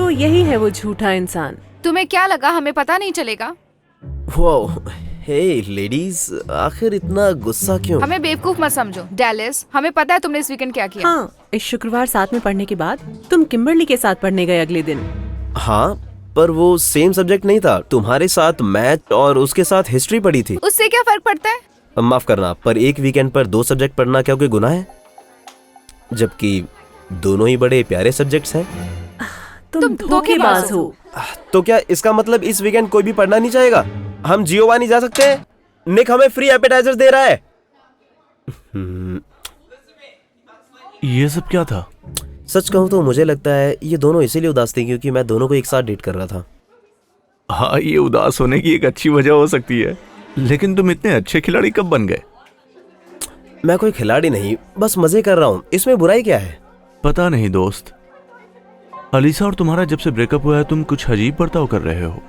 तो यही है वो झूठा इंसान। तुम्हें क्या लगा हमें पता नहीं चलेगा? वाओ, हे लेडीज, आखिर इतना गुस्सा क्यों? हमें बेवकूफ मत समझो डैलिस, हमें पता है तुमने इस वीकेंड क्या किया। हाँ, इस शुक्रवार साथ में पढ़ने के बाद तुम किम्बरली के साथ पढ़ने गए अगले दिन। हाँ, पर वो सेम सब्जेक्ट नहीं था। तुम्हारे साथ मैथ और उसके साथ हिस्ट्री पढ़ी थी। उससे क्या फर्क पड़ता है? माफ करना, पर एक वीकेंड पर 2 सब्जेक्ट पढ़ना क्या कोई गुनाह है? जबकि दोनों ही बड़े प्यारे सब्जेक्ट्स हैं। तुम धोखेबाज हो। तो क्या इसका मतलब इस वीकेंड कोई भी पढ़ना नहीं चाहेगा? हम जियोवानी जा सकते हैं? निक हमें फ्री एपेटाइजर दे रहा है। ये सब क्या था? सच कहूं तो मुझे लगता है ये दोनों इसीलिए उदास थे क्योंकि मैं दोनों को एक साथ डेट कर रहा था। हाँ, ये उदास होने की एक अच्छी वजह हो सकती है, लेकिन तुम इतने अच्छे खिलाड़ी कब बन गए? मैं कोई खिलाड़ी नहीं, बस मजे कर रहा हूँ। इसमें बुराई क्या है? पता नहीं दोस्त, अलीसा और तुम्हारा जब से ब्रेकअप हुआ है तुम कुछ अजीब बर्ताव कर रहे हो।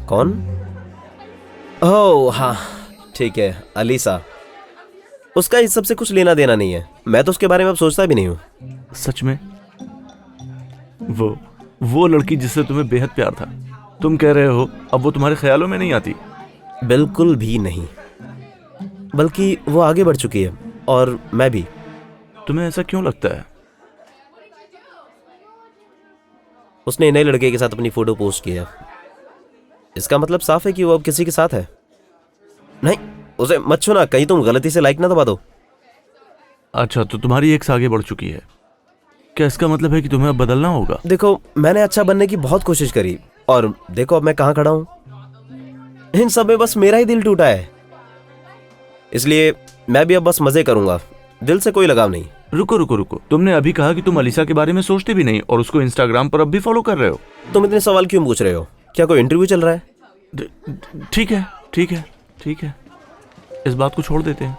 कौन? ओह हाँ, ठीक है, अलीसा। उसका इस सब से कुछ लेना देना नहीं है। मैं तो उसके बारे में अब सोचता भी नहीं हूँ। सच में? वो लड़की जिससे तुम्हें बेहद प्यार था, तुम कह रहे हो अब वो तुम्हारे ख्यालों में नहीं आती? बिल्कुल भी नहीं, बल्कि वो आगे बढ़ चुकी है और मैं भी। तुम्हें ऐसा क्यों लगता है? उसने नए लड़के के साथ अपनी फोटो पोस्ट की है। इसका मतलब साफ है कि वो अब किसी के साथ है। नहीं, उसे मत छूना, कहीं तुम गलती से लाइक ना दबा दो। अच्छा, तो तुम्हारी एक्स आगे बढ़ चुकी है। क्या इसका मतलब है कि तुम्हें अब बदलना होगा? देखो, मैंने अच्छा बनने की बहुत कोशिश करी और देखो अब मैं कहाँ खड़ा हूँ। इन सब में बस मेरा ही दिल टूटा है, इसलिए मैं भी अब बस मजे करूंगा। दिल से कोई लगाव नहीं। रुको, तुमने अभी कहा कि तुम अलीसा के बारे में सोचते भी नहीं और उसको इंस्टाग्राम पर अब भी फॉलो कर रहे हो। तुम इतने सवाल क्यों पूछ रहे हो? क्या कोई इंटरव्यू चल रहा है? ठीक है, इस बात को छोड़ देते हैं।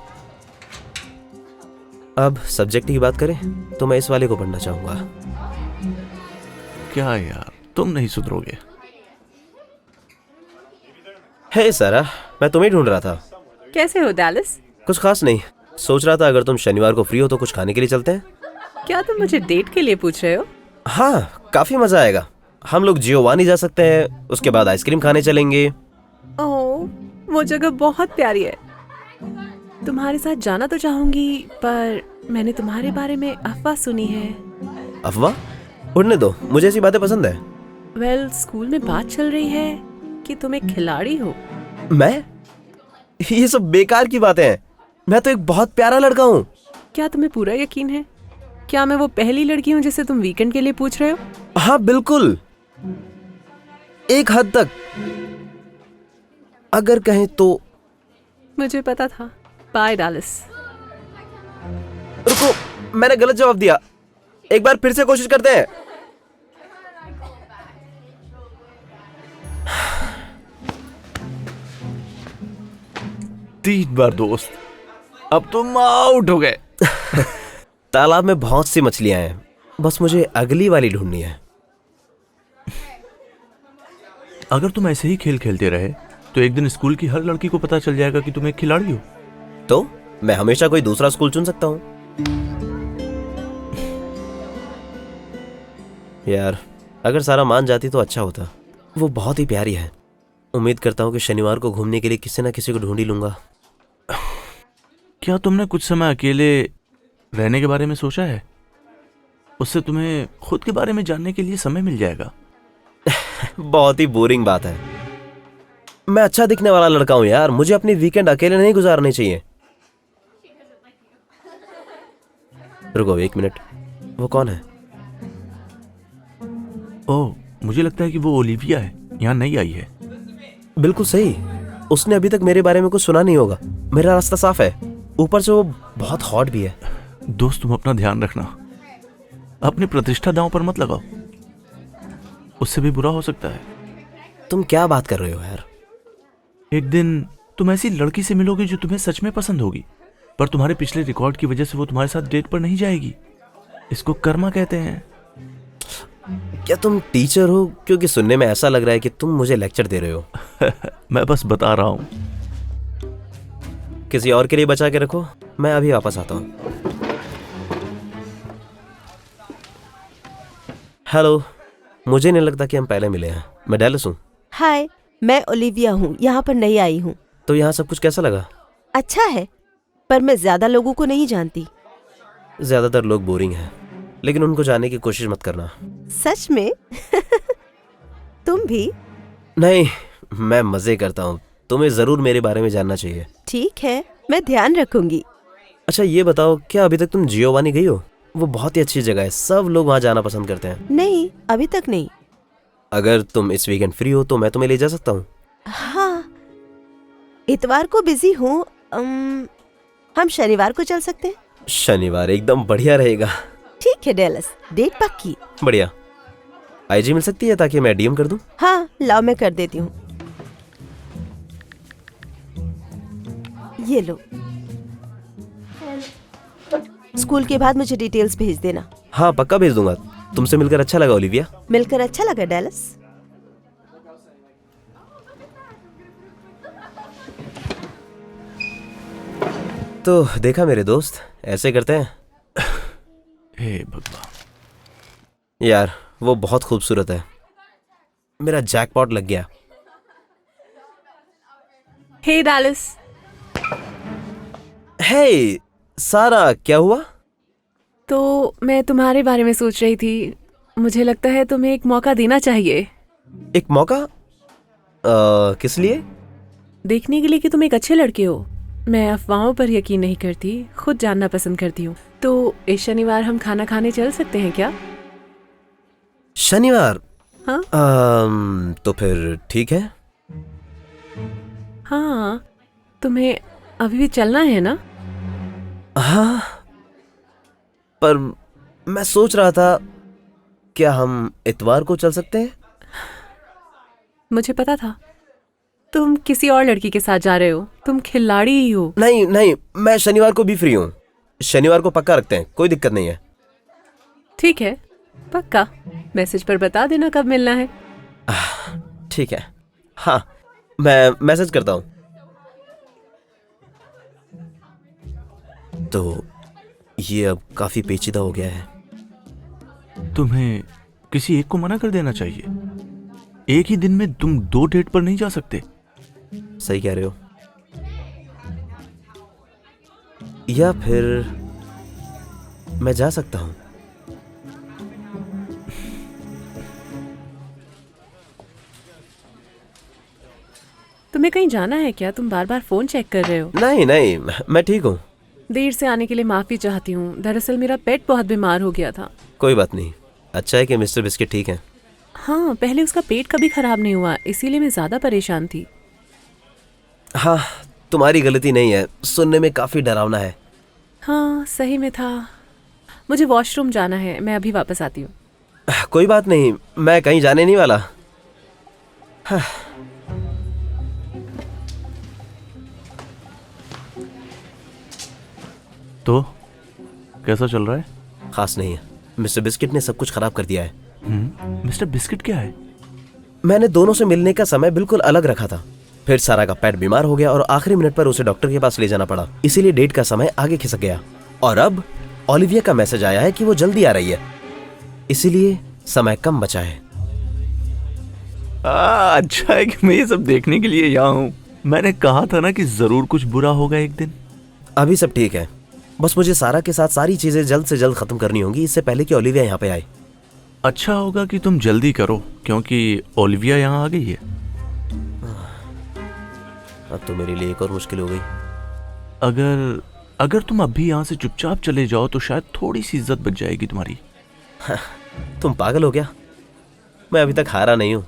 अब सब्जेक्ट की बात करें तो मैं इस वाले को पढ़ना चाहूंगा। क्या यार, तुम नहीं सुधरोगे। हे सारा, मैं तुम्हें ढूंढ रहा था। कैसे हो डैलिस? कुछ खास नहीं, सोच रहा था अगर तुम शनिवार को फ्री हो तो कुछ खाने के लिए चलते हैं। क्या तुम मुझे डेट के लिए पूछ रहे हो? हाँ, काफी मजा आएगा। हम लोग जियोवानी जा सकते हैं, उसके बाद आइसक्रीम खाने चलेंगे। ओह, वो जगह बहुत प्यारी है। तुम्हारे साथ जाना तो चाहूंगी, पर मैंने तुम्हारे बारे में अफवाह सुनी है। अफवाह? उड़ने दो, मुझे ऐसी बातें पसंद है। वेल, स्कूल में बात चल रही है कि तुम एक खिलाड़ी हो। मैं? ये सब बेकार की बातें हैं। मैं तो एक बहुत प्यारा लड़का हूँ। क्या तुम्हें पूरा यकीन है? क्या मैं वो पहली लड़की हूँ जिसे तुम वीकेंड के लिए पूछ रहे हो? हाँ बिल्कुल, एक हद तक, अगर कहें तो। मुझे पता था। बाय डैलिस। रुको, मैंने गलत जवाब दिया। एक बार फिर से कोशिश करते हैं। तीन बार दोस्त, अब तुम आउट हो गए। तालाब में बहुत सी मछलियां हैं, बस मुझे अगली वाली ढूंढनी है। अगर तुम ऐसे ही खेल खेलते रहे तो एक दिन स्कूल की हर लड़की को पता चल जाएगा कि तुम एक खिलाड़ी हो। तो मैं हमेशा कोई दूसरा स्कूल चुन सकता हूँ। यार, अगर सारा मान जाती तो अच्छा होता। वो बहुत ही प्यारी है। उम्मीद करता हूँ कि शनिवार को घूमने के लिए किसी ना किसी को ढूंढ ही लूंगा। क्या तुमने कुछ समय अकेले रहने के बारे में सोचा है? उससे तुम्हें खुद के बारे में जानने के लिए समय मिल जाएगा। बहुत ही बोरिंग बात है। मैं अच्छा दिखने वाला लड़का हूं यार, मुझे अपनी वीकेंड अकेले नहीं गुजारने चाहिए। रुको 1 मिनट, वो कौन है? ओह, मुझे लगता है कि वो ओलिविया है, यहाँ नई आई है। बिल्कुल सही, उसने अभी तक मेरे बारे में कुछ सुना नहीं होगा। मेरा रास्ता साफ है, ऊपर से वो बहुत हॉट भी है। दोस्त, तुम अपना ध्यान रखना, अपनी प्रतिष्ठा दांव पर मत लगाओ, उससे भी बुरा हो सकता है। तुम क्या बात कर रहे हो यार? एक दिन तुम ऐसी लड़की से मिलोगे जो तुम्हें सच में पसंद होगी, पर तुम्हारे पिछले रिकॉर्ड की वजह से वो तुम्हारे साथ डेट पर नहीं जाएगी। इसको कर्मा कहते हैं। क्या तुम टीचर हो? क्योंकि सुनने में ऐसा लग रहा है कि तुम मुझे लेक्चर दे रहे हो। मैं बस बता रहा हूं। किसी और के लिए बचा के रखो, मैं अभी वापस आता हूं। हेलो, मुझे नहीं लगता कि हम पहले मिले हैं। मैं डेलस हूँ। हाय, मैं ओलिविया हूँ, यहाँ पर नई आई हूँ। तो यहाँ सब कुछ कैसा लगा? अच्छा है, पर मैं ज्यादा लोगों को नहीं जानती। ज्यादातर लोग बोरिंग हैं, लेकिन उनको जानने की कोशिश मत करना। सच में? तुम भी? नहीं, मैं मजे करता हूँ। तुम्हें जरूर मेरे बारे में जानना चाहिए। ठीक है, मैं ध्यान रखूंगी। अच्छा ये बताओ, क्या अभी तक तुम जियोवानी गई हो? वो बहुत ही अच्छी जगह है, सब लोग वहाँ जाना पसंद करते हैं। नहीं, अभी तक नहीं। अगर तुम इस वीकेंड फ्री हो तो मैं तुम्हें ले जा सकता हूँ। हाँ, इतवार को बिजी हूँ। हम शनिवार को चल सकते हैं। शनिवार एकदम बढ़िया रहेगा। ठीक है डेलस, डेट पक्की। बढ़िया। आईजी मिल सकती है ताकि मैं डीएम कर दूं? हाँ, लाओ मैं कर देती हूँ। ये लो। स्कूल के बाद मुझे डिटेल्स भेज देना। हाँ पक्का भेज दूंगा। तुमसे मिलकर अच्छा लगा ओलिविया। मिलकर अच्छा लगा डेलस। तो देखा मेरे दोस्त, ऐसे करते हैं। हे भगवान। यार वो बहुत खूबसूरत है। मेरा जैकपॉट लग गया। हे डैलिस, हे सारा, क्या हुआ? तो मैं तुम्हारे बारे में सोच रही थी। मुझे लगता है तुम्हें एक मौका देना चाहिए। एक मौका? किस लिए? देखने के लिए कि तुम एक अच्छे लड़के हो। मैं अफवाहों पर यकीन नहीं करती, खुद जानना पसंद करती हूँ। तो इस शनिवार हम खाना खाने चल सकते हैं क्या? शनिवार? हाँ तो फिर ठीक है। हाँ, तुम्हें अभी भी चलना है ना? हाँ, पर मैं सोच रहा था, क्या हम इतवार को चल सकते हैं? मुझे पता था तुम किसी और लड़की के साथ जा रहे हो। तुम खिलाड़ी ही हो। नहीं नहीं, मैं शनिवार को भी फ्री हूँ। शनिवार को पक्का रखते हैं, कोई दिक्कत नहीं है। ठीक है, पक्का। मैसेज पर बता देना कब मिलना है। ठीक है, हाँ मैं मैसेज करता हूँ। तो ये अब काफी पेचीदा हो गया है। तुम्हें किसी एक को मना कर देना चाहिए। एक ही दिन में तुम 2 डेट पर नहीं जा सकते। सही कह रहे हो। या फिर मैं जा सकता हूँ। तुम्हें कहीं जाना है क्या? तुम बार बार फोन चेक कर रहे हो। नहीं नहीं, मैं ठीक हूँ। देर से आने के लिए माफी चाहती हूँ। दरअसल मेरा पेट बहुत बीमार हो गया था। कोई बात नहीं, अच्छा है कि मिस्टर बिस्किट ठीक है। हाँ, पहले उसका पेट कभी खराब नहीं हुआ, इसीलिए मैं ज्यादा परेशान थी। हाँ, तुम्हारी गलती नहीं है, सुनने में काफी डरावना है। हाँ, सही में था। मुझे वॉशरूम जाना है, मैं अभी वापस आती हूँ। कोई बात नहीं, मैं कहीं जाने नहीं वाला। हाँ। तो कैसा चल रहा है? खास नहीं है, मिस्टर बिस्किट ने सब कुछ खराब कर दिया है। मिस्टर बिस्किट क्या है? मैंने दोनों से मिलने का समय बिल्कुल अलग रखा था। फिर सारा का पेट बीमार हो गया और आखिरी मिनट पर उसे डॉक्टर के पास ले जाना पड़ा, इसीलिए डेट का समय आगे खिसक गया। और अब ओलिविया का मैसेज आया है कि वो जल्दी आ रही है, इसीलिए समय कम बचा है। अच्छा है कि मैं ये सब देखने के लिए यहाँ हूँ। मैंने कहा था ना कि जरूर कुछ बुरा होगा एक दिन। अभी सब ठीक है, बस मुझे सारा के साथ सारी चीजें जल्द से जल्द खत्म करनी होंगी, इससे पहले कि ओलिविया यहाँ पे आए। अच्छा होगा कि तुम जल्दी करो, क्योंकि ओलिविया यहाँ आ गई है। अब तो मेरे लिए एक और मुश्किल हो गई। अगर तुम अभी यहाँ से चुपचाप चले जाओ तो शायद थोड़ी सी इज्जत बच जाएगी तुम्हारी। तुम पागल हो क्या? मैं अभी तक हारा नहीं हूं।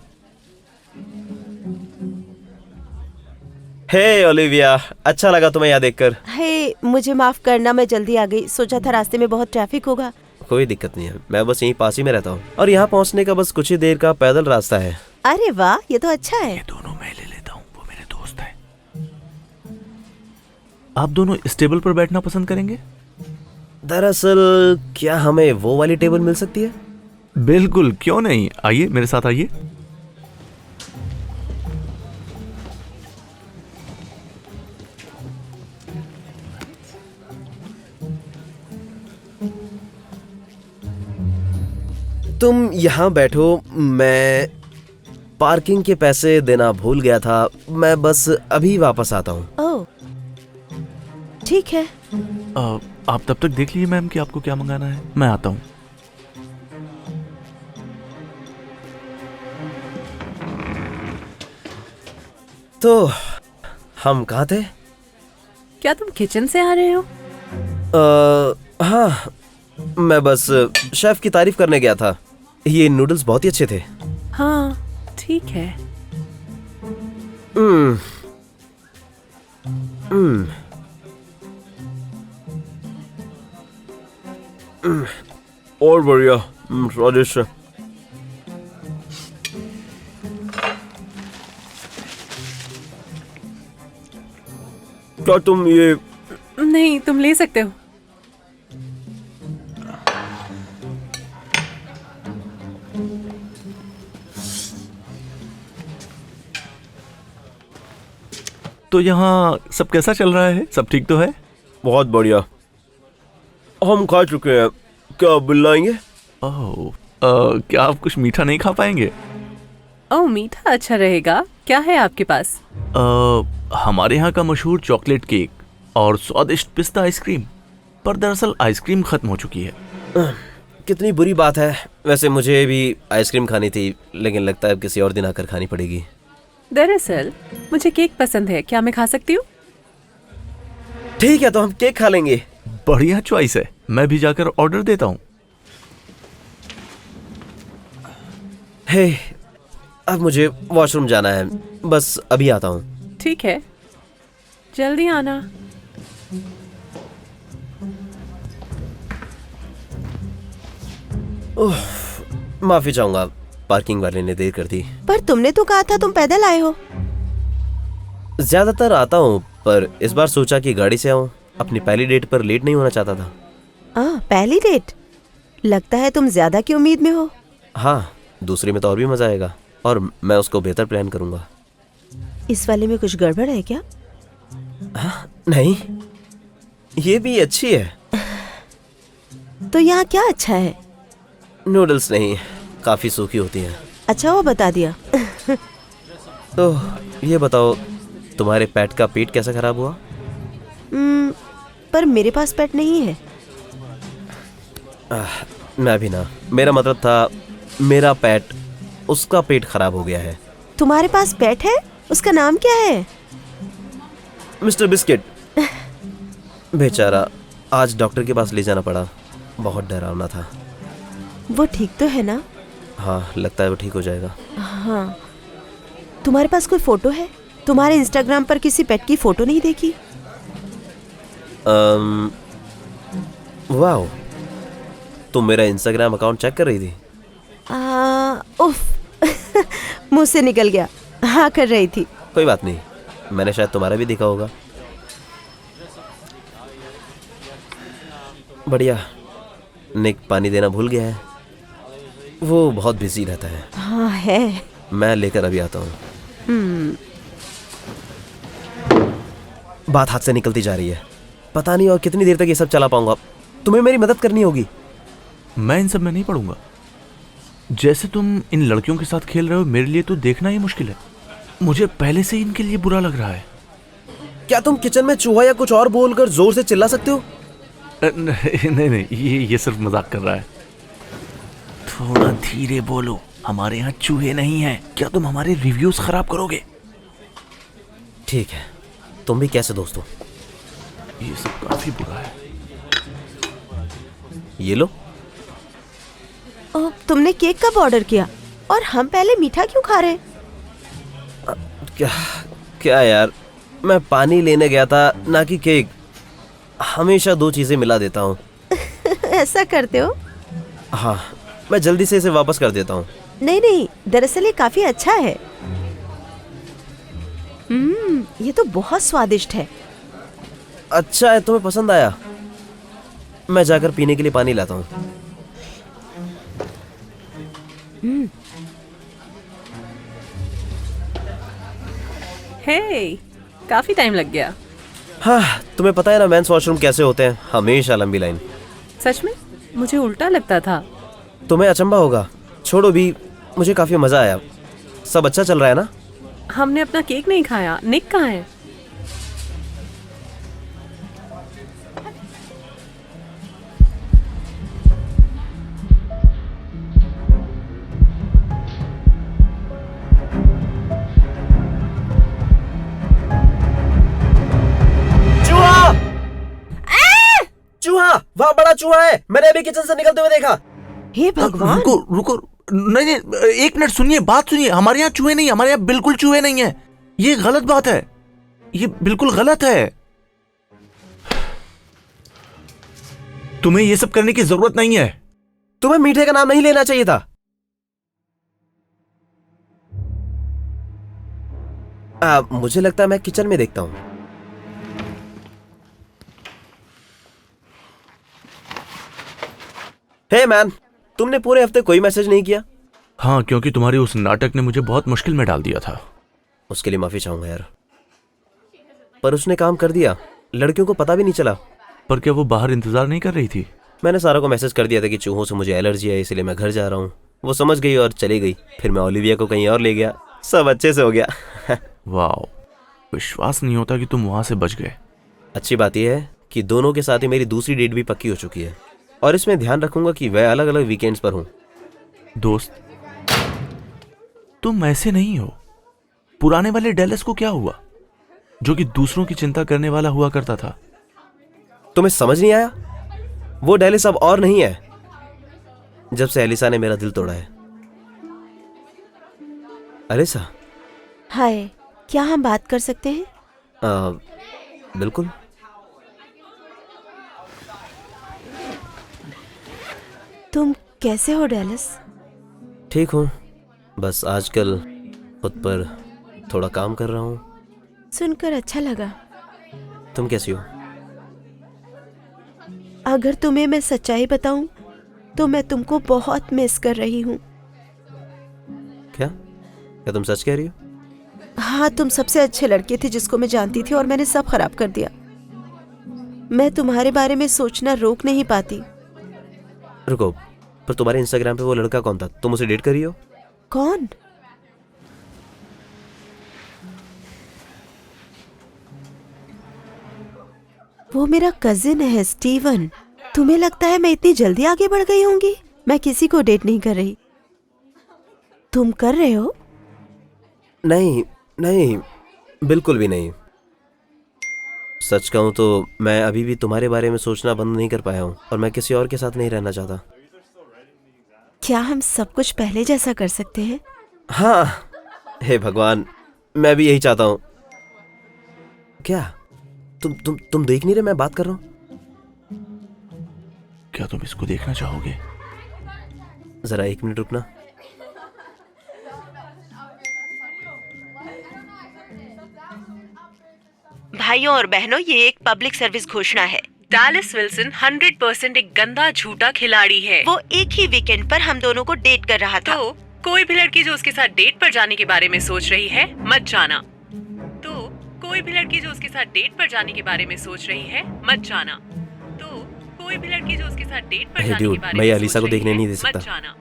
हे ओलिविया, अच्छा लगा तुम्हें यहाँ देखकर। हे, मुझे माफ करना, मैं जल्दी आ गई। सोचा था रास्ते में बहुत ट्रैफिक होगा। कोई दिक्कत नहीं है, मैं बस यहीं पास ही में रहता हूँ और यहाँ पहुँचने का बस कुछ ही देर का पैदल रास्ता है। अरे वाह, ये तो अच्छा है। ये दोनों मैं ले लेता हूँ, वो मेरे दोस्त हैं। आप दोनों इस टेबल पर बैठना पसंद करेंगे? दरअसल क्या हमें वो वाली टेबल मिल सकती है? बिल्कुल, क्यों नहीं। आइए मेरे साथ आइए। तुम यहाँ बैठो, मैं पार्किंग के पैसे देना भूल गया था। मैं बस अभी वापस आता हूँ। ओह, ठीक है। आप तब तक देख लीजिए मैम कि आपको क्या मंगाना है, मैं आता हूँ। तो हम कहाँ थे? क्या तुम किचन से आ रहे हो? हाँ, मैं बस शेफ की तारीफ करने गया था। ये नूडल्स बहुत ही अच्छे थे। हाँ, ठीक है। हम्म, हम्म, और बढ़िया, स्वादिष्ट। क्या तुम ये नहीं, तुम ले सकते हो। तो यहाँ सब कैसा चल रहा है, सब ठीक तो है? बहुत बढ़िया। हम खा चुके हैं, क्या बिल लाएंगे? ओह, क्या आप कुछ मीठा नहीं खा पाएंगे? ओह, मीठा अच्छा रहेगा। क्या है आपके पास? हमारे यहाँ का मशहूर चॉकलेट केक और स्वादिष्ट पिस्ता आइसक्रीम, पर दरअसल आइसक्रीम खत्म हो चुकी है। कितनी बुरी बात है। वैसे मुझे भी आइसक्रीम खानी थी, लेकिन लगता है अब किसी और दिन आकर खानी पड़ेगी। दरअसल मुझे केक पसंद है, क्या मैं खा सकती हूँ? ठीक है, तो हम केक खा लेंगे। बढ़िया चॉइस है, मैं भी जाकर ऑर्डर देता हूँ। हे, अब मुझे वॉशरूम जाना है, बस अभी आता हूँ। ठीक है, जल्दी आना। माफी चाहूंगा, पार्किंग वाले ने देर कर दी। पर तुमने तो कहा था तुम पैदल आए हो। ज्यादातर आता हूँ, पर इस बार सोचा कि गाड़ी से आऊँ। अपनी पहली डेट पर लेट नहीं होना चाहता था। पहली डेट? लगता है तुम ज्यादा की उम्मीद में हो। हाँ, दूसरे में तो और भी मजा आएगा, और मैं उसको बेहतर प्लान करूंगा। इस वाले में कुछ गड़बड़ है क्या? नहीं, ये भी अच्छी है। तो यहाँ क्या अच्छा है? नूडल्स नहीं, काफी सूखी होती हैं। अच्छा, वो बता दिया। तो ये बताओ, तुम्हारे पेट का पेट कैसे खराब हुआ? पर मेरे पास पेट नहीं है। मैं भी ना। मेरा मतलब था, मेरा पेट, उसका पेट खराब हो गया है। तुम्हारे पास पेट है? उसका नाम क्या है? Mister biscuit. बेचारा, आज डॉक्टर के पास ले जाना पड़ा। बहुत डरावना था। वो ठीक तो है ना? हाँ, लगता है वो ठीक हो जाएगा। हाँ। तुम्हारे पास कोई फोटो है? तुम्हारे इंस्टाग्राम पर किसी पेट की फोटो नहीं देखी? वाह, तुम मेरा इंस्टाग्राम अकाउंट चेक कर रही थी? उफ। मुंह से निकल गया। हाँ, कर रही थी। कोई बात नहीं, मैंने शायद तुम्हारा भी देखा होगा। बढ़िया। निक पानी देना भूल गया है, वो बहुत बिजी रहता है। हाँ है। मैं लेकर अभी आता हूँ। बात हाथ से निकलती जा रही है। पता नहीं और कितनी देर तक ये सब चला पाऊंगा। तुम्हें मेरी मदद करनी होगी। मैं इन सब में नहीं पड़ूंगा। जैसे तुम इन लड़कियों के साथ खेल रहे हो, मेरे लिए तो देखना ही मुश्किल है। मुझे पहले से ही इनके लिए बुरा लग रहा है। क्या तुम किचन में चूहा या कुछ और बोलकर जोर से चिल्ला सकते हो? नहीं, ये सिर्फ मजाक कर रहा है। थोड़ा धीरे बोलो, हमारे यहाँ चूहे नहीं हैं। क्या तुम हमारे रिव्यूज खराब करोगे? ठीक है, तुम भी कैसे दोस्त हो? ये सब काफी बुरा है। ये लो। तुमने केक कब ऑर्डर किया? और हम पहले मीठा क्यों खा रहे? क्या यार, मैं पानी लेने गया था, ना कि केक। हमेशा दो चीजें मिला देता हूँ। ऐसा करते हो? हाँ, मैं जल्दी से इसे वापस कर देता हूँ। नहीं, दरअसल ये काफी अच्छा है। ये तो बहुत स्वादिष्ट है। अच्छा है, तुम्हें पसंद आया? मैं जाकर पीने के लिए पानी लाता हूँ। हे, काफी टाइम लग गया। हाँ, तुम्हें पता है ना मेंस वॉशरूम कैसे होते हैं? हमेशा लंबी लाइन। सच में? मुझे उल्टा लगता था। तुम्हें अचंभा होगा, छोड़ो भी, मुझे काफी मजा आया। सब अच्छा चल रहा है ना? हमने अपना केक नहीं खाया। निक कहाँ है? चूहा! चूहा! वहाँ बड़ा चूहा है, मैंने अभी किचन से निकलते हुए देखा। हे भगवान। रुको रुको, नहीं नहीं, एक मिनट सुनिए, बात सुनिए। हमारे यहाँ चूहे नहीं, हमारे यहाँ बिल्कुल चूहे नहीं है। ये गलत बात है, ये बिल्कुल गलत है। तुम्हें ये सब करने की जरूरत नहीं है। तुम्हें मीठे का नाम नहीं लेना चाहिए था। मुझे लगता है मैं किचन में देखता हूँ। हे मैन, तुमने पूरे हफ्ते कोई मैसेज नहीं किया। हाँ, क्योंकि तुम्हारी उस नाटक ने मुझे बहुत मुश्किल में डाल दिया था। उसके लिए माफी चाहूंगा यार, पर उसने काम कर दिया, लड़कियों को पता भी नहीं चला। पर क्या वो बाहर इंतजार नहीं कर रही थी? मैंने सारा को मैसेज कर दिया था कि चूहों से मुझे एलर्जी है, इसलिए मैं घर जा रहा हूँ। वो समझ गई और चली गई। फिर मैं ओलिविया को कहीं और ले गया, सब अच्छे से हो गया। वाह, विश्वास नहीं होता कि तुम वहां से बच गए। अच्छी बात यह है कि दोनों के साथ ही मेरी दूसरी डेट भी पक्की हो चुकी है, और इसमें ध्यान रखूंगा कि वह अलग अलग वीकेंड्स पर हूँ। दोस्त, तुम ऐसे नहीं हो। पुराने वाले डेलस को क्या हुआ, जो कि दूसरों की चिंता करने वाला हुआ करता था? तुम्हें समझ नहीं आया? वो डेलिस अब और नहीं है, जब से एलिसा ने मेरा दिल तोड़ा है। एलिसा। हाय, क्या हम बात कर सकते हैं? बिल्कुल। तुम कैसे हो डेलिस? ठीक हूँ, बस आजकल खुद पर थोड़ा काम कर रहा हूँ। सुनकर अच्छा लगा। तुम कैसी हो? अगर तुम्हें मैं सच्चाई बताऊं तो मैं तुमको बहुत मिस कर रही हूँ। क्या क्या तुम सच कह रही हो? हाँ, तुम सबसे अच्छे लड़के थे जिसको मैं जानती थी, और मैंने सब खराब कर दिया। मैं तुम्हारे बारे में सोचना रोक नहीं पाती। रुको, पर तुम्हारे इंस्टाग्राम पे वो लड़का कौन था? तुम उसे डेट कर रही हो? कौन? वो मेरा कजिन है, स्टीवन। तुम्हें लगता है मैं इतनी जल्दी आगे बढ़ गई होंगी? मैं किसी को डेट नहीं कर रही। तुम कर रहे हो? नहीं नहीं, बिल्कुल भी नहीं। सच कहूं तो मैं अभी भी तुम्हारे बारे में सोचना बंद नहीं कर पाया हूं, और मैं किसी और के साथ नहीं रहना चाहता। क्या हम सब कुछ पहले जैसा कर सकते हैं? हाँ, हे भगवान, मैं भी यही चाहता हूं। क्या तुम देख नहीं रहे मैं बात कर रहा हूं? क्या तुम इसको देखना चाहोगे? जरा एक मिनट रुकना। भाइयों और बहनों, ये एक पब्लिक सर्विस घोषणा है। डेलिस विल्सन 100% एक गंदा झूठा खिलाड़ी है। वो एक ही वीकेंड पर हम दोनों को डेट कर रहा था। तो कोई भी लड़की जो उसके साथ डेट पर जाने के बारे में सोच रही है, मत जाना। तो कोई भी लड़की जो उसके साथ डेट पर जाने के बारे में सोच रही है, मत जाना। तो कोई भी लड़की जो उसके साथ डेट पर Hey जाने dude, के बारे मैं में अलीसा सोच को रही देखने है, नहीं दे मत सकता। जाना।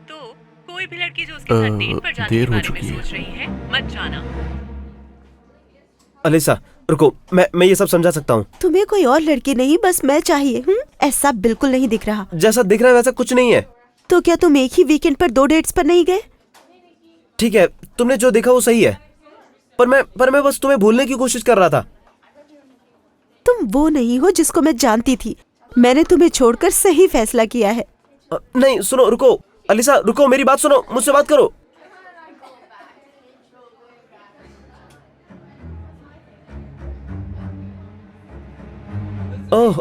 तो कोई भी लड़की जो उसके साथ डेट पर जाने देर के हो बारे में चुकी है। सोच रही है, मत जाना। अलीसा रुको, मैं ये सब समझा सकता हूँ। तुम्हें कोई और लड़की नहीं, बस मैं चाहिए। ऐसा बिल्कुल नहीं दिख रहा। जैसा दिख रहा है वैसा कुछ नहीं है। तो क्या तुम एक ही वीकेंड पर 2 डेट्स पर नहीं गए? ठीक है, तुमने जो देखा वो सही है, पर मैं बस तुम्हें भूलने की कोशिश कर रहा था। तुम वो नहीं हो जिसको मैं जानती थी। मैंने तुम्हें छोड़कर सही फैसला किया है। नहीं सुनो, रुको अलीसा, रुको, मेरी बात सुनो, मुझसे बात करो। ओह,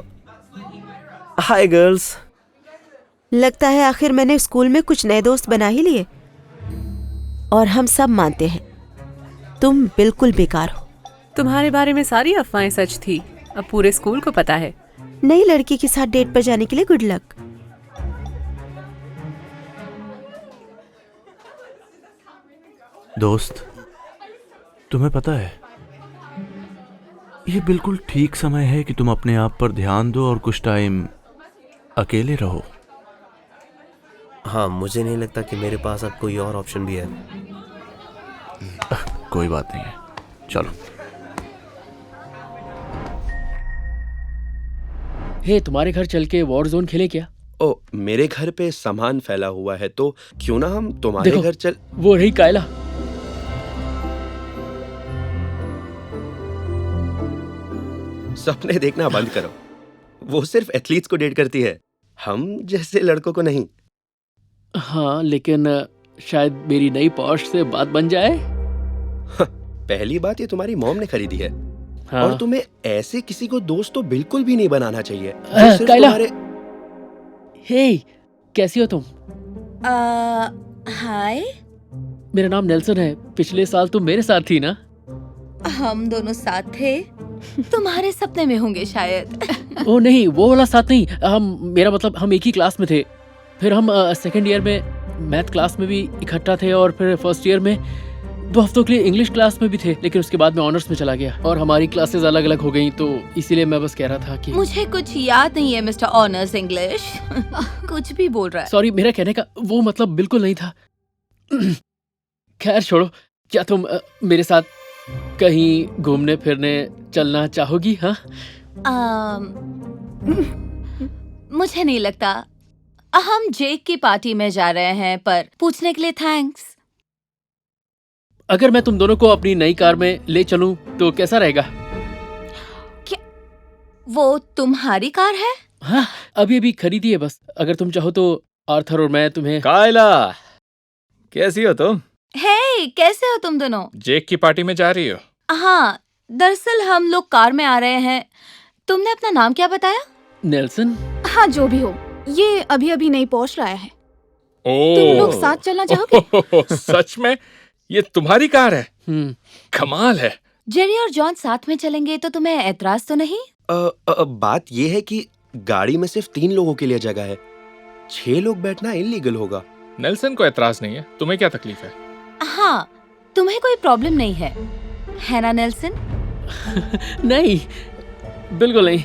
हाय गर्ल्स। लगता है आखिर मैंने स्कूल में कुछ नए दोस्त बना ही लिए। और हम सब मानते हैं तुम बिल्कुल बेकार हो। तुम्हारे बारे में सारी अफवाहें सच थी, अब पूरे स्कूल को पता है। नई लड़की के साथ डेट पर जाने के लिए गुड लक। दोस्त, तुम्हें पता है, ये बिल्कुल ठीक समय है कि तुम अपने आप पर ध्यान दो और कुछ टाइम अकेले रहो। हाँ, मुझे नहीं लगता कि मेरे पास अब कोई और ऑप्शन भी है। कोई बात नहीं है, चलो। हे, तुम्हारे घर चल के वॉर जोन खेले क्या? ओ, मेरे घर पे सामान फैला हुआ है, तो क्यों ना हम तुम्हारे देखो। घर चल। वो रही कायला। सपने देखना बंद करो। वो सिर्फ एथलीट्स को डेट करती है, हम जैसे लड़कों को नहीं। हाँ, लेकिन शायद मेरी नई पॉश से बात बन जाए। पहली बात ये तुम्हारी मॉम ने खरीदी है। हाँ। और तुम्हें ऐसे किसी को दोस्त तो बिल्कुल भी नहीं बनाना चाहिए जो सिर्फ कायला। तुम्हारे। हे, कैसी हो तुम? हाय। मेरा नाम नेल्सन है। पिछले साल तुम मेरे साथ थी ना? हम दोनों साथ थे। तुम्हारे सपने में होंगे शायद। ओ नहीं, वो वाला साथ नहीं। मेरा मतलब हम एक ही क्लास में थे। फिर हम सेकेंड ईयर में मैथ क्लास में भी इकट्ठा थे, और फिर फर्स्ट ईयर में 2 हफ्तों के लिए इंग्लिश क्लास में भी थे। लेकिन उसके बाद मैं ऑनर्स में चला गया और हमारी क्लासेस अलग अलग हो गई, तो इसीलिए मैं बस कह रहा था कि मुझे कुछ याद नहीं है मिस्टर ऑनर्स इंग्लिश। कुछ भी बोल रहा है। सॉरी, मेरा कहने का वो मतलब बिल्कुल नहीं था। खैर छोड़ो, क्या तुम मेरे साथ कहीं घूमने फिरने चलना चाहोगी? हाँ, मुझे नहीं लगता। हम जेक की पार्टी में जा रहे हैं, पर पूछने के लिए थैंक्स। अगर मैं तुम दोनों को अपनी नई कार में ले चलूं तो कैसा रहेगा? वो तुम्हारी कार है? हाँ, अभी अभी खरीदी है बस। अगर तुम चाहो तो आर्थर और मैं तुम्हें। कायला, कैसी हो तुम? हे, कैसे हो तुम दोनों? जेक की पार्टी में जा रही हो? हाँ, दरअसल हम लोग कार में आ रहे हैं। तुमने अपना नाम क्या बताया? नेल्सन। हाँ, जो भी हो, ये अभी अभी नहीं पहुंच रहा है। ओ, तुम लोग साथ चलना चाहोगे? सच में? ये तुम्हारी कार है? कमाल है। जेरी और जॉन साथ में चलेंगे तो तुम्हें एतराज तो नहीं? बात ये है कि गाड़ी में सिर्फ 3 लोगों के लिए जगह है। 6 लोग बैठना इलीगल होगा। नेल्सन को एतराज नहीं है, तुम्हें क्या तकलीफ है? हाँ, तुम्हें कोई प्रॉब्लम नहीं है ना नेल्सन? नहीं, बिल्कुल नहीं।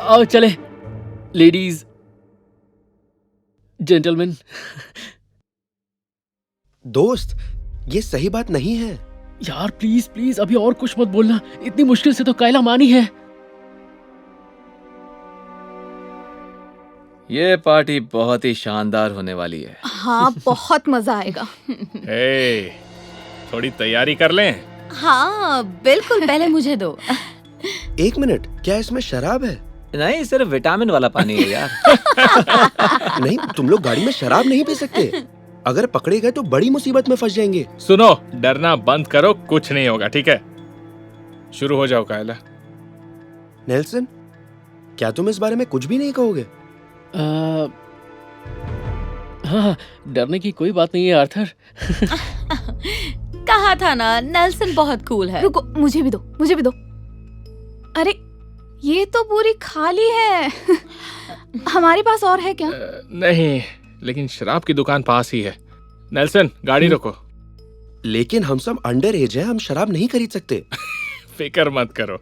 आओ चले, लेडीज जेंटलमैन। दोस्त, ये सही बात नहीं है। यार प्लीज प्लीज, अभी और कुछ मत बोलना। इतनी मुश्किल से तो कायला मानी है। ये पार्टी बहुत ही शानदार होने वाली है। हाँ, बहुत मजा आएगा। ए, थोड़ी तैयारी कर लें। हाँ बिल्कुल, पहले मुझे दो। 1 मिनट, क्या इसमें शराब है? नहीं, सिर्फ विटामिन वाला पानी है यार। नहीं, तुम लोग गाड़ी में शराब नहीं पी सकते। अगर पकड़े गए तो बड़ी मुसीबत में फंस जाएंगे। सुनो, डरना बंद करो, कुछ नहीं होगा, ठीक है? शुरू हो जाओ कायला। नेल्सन, क्या तुम इस बारे में कुछ भी नहीं कहोगे? हाँ, डरने की कोई बात नहीं है आर्थर। कहा था ना, नेल्सन बहुत कूल है। रुको, मुझे भी दो, मुझे भी दो। अरे, ये तो पूरी खाली है। हमारे पास और है क्या? नहीं, लेकिन शराब की दुकान पास ही है। नेल्सन, गाड़ी रोको। लेकिन हम सब अंडर एज है, हम शराब नहीं खरीद सकते। फिक्र मत करो।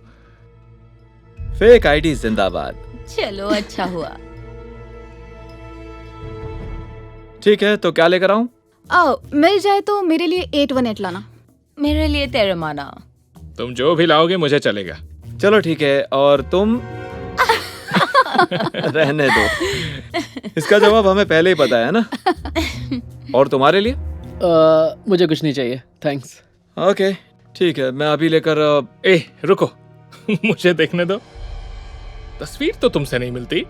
फेक आईडी जिंदाबाद। चलो, अच्छा हुआ। ठीक है, तो क्या लेकर आऊं? आओ, मिल जाए तो मेरे लिए 818 लाना। मेरे लिए तेरेमाना। तुम जो भी लाओगे मुझे चलेगा। चलो ठीक है, और तुम? रहने दो, इसका जवाब हमें पहले ही पता है ना। और तुम्हारे लिए? मुझे कुछ नहीं चाहिए, थैंक्स। ओके, ठीक है, मैं अभी लेकर ए, रुको। मुझे देखने दो। तस्वीर तो तुमसे नहीं मिलती,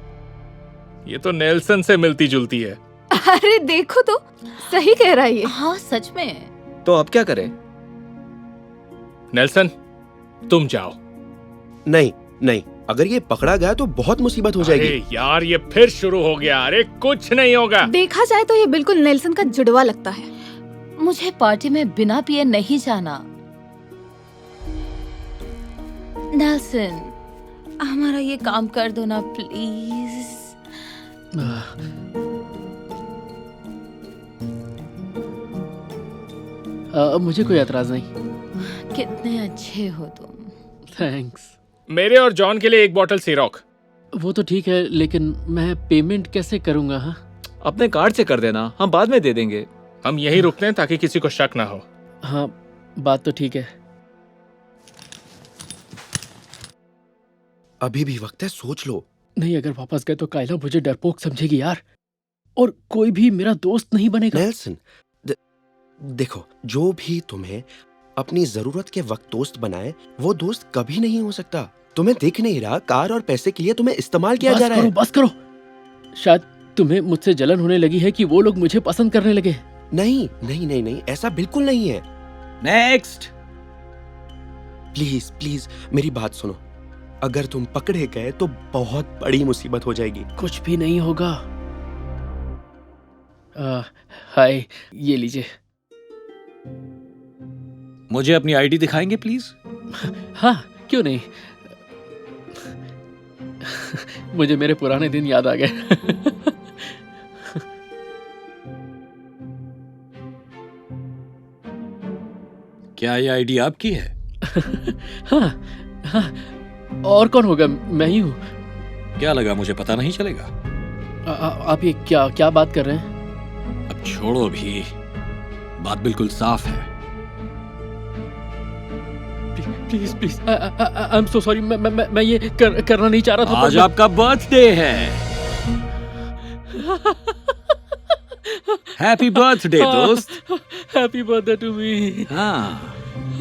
ये तो नेल्सन से मिलती जुलती है। अरे देखो तो, सही कह रहा है ये। हाँ सच में। तो अब क्या करें? नेल्सन, तुम जाओ। नहीं नहीं, अगर ये पकड़ा गया तो बहुत मुसीबत हो जाएगी। अरे यार, ये फिर शुरू हो गया। अरे कुछ नहीं होगा। देखा जाए तो ये बिल्कुल नेल्सन का जुड़वा लगता है। मुझे पार्टी में बिना पिए नहीं जाना। नेल्सन, हमारा ये काम कर दो ना प्लीज। मुझे कोई एतराज नहीं। कितने अच्छे हो तुम। थैंक्स। मेरे और जॉन के लिए 1 बॉटल सिरॉक। वो तो ठीक है, लेकिन मैं पेमेंट कैसे करूंगा? हाँ, अपने कार्ड से कर देना, हम बाद में दे देंगे। हम यहीं रुकते हैं ताकि किसी को शक ना हो। हाँ, बात तो ठीक है। अभी भी वक्त है, सोच लो। नहीं, अगर वापस गए तो कायला मुझे डरपोक समझेगी यार, और कोई भी मेरा दोस्त नहीं बनेगा। नेल्सन, देखो, जो भी तुम्हें अपनी जरूरत के वक्त दोस्त बनाए, वो दोस्त कभी नहीं हो सकता। तुम्हें दिख नहीं रहा, कार और पैसे के लिए तुम्हें इस्तेमाल किया जा रहा है। बस करो। शायद तुम्हें मुझसे जलन होने लगी है कि वो लोग मुझे पसंद करने लगे। नहीं नहीं नहीं नहीं, ऐसा बिल्कुल नहीं है। नेक्स्ट। प्लीज प्लीज मेरी बात सुनो। अगर तुम पकड़े गए तो बहुत बड़ी मुसीबत हो जाएगी। कुछ भी नहीं होगा। हाय, ये लीजिए। मुझे अपनी आईडी दिखाएंगे प्लीज? हाँ, क्यों नहीं। मुझे मेरे पुराने दिन याद आ गए। क्या ये आईडी आपकी है? हाँ, हाँ, और कौन होगा? मैं ही हूँ। क्या लगा मुझे पता नहीं चलेगा? आप ये क्या बात कर रहे हैं? अब छोड़ो भी, बात बिल्कुल साफ है। Please please, I am so sorry. मैं ये करना नहीं चाह रहा था। आज आपका बर्थडे है। हैप्पी बर्थडे दोस्त। Happy birthday to me. हाँ,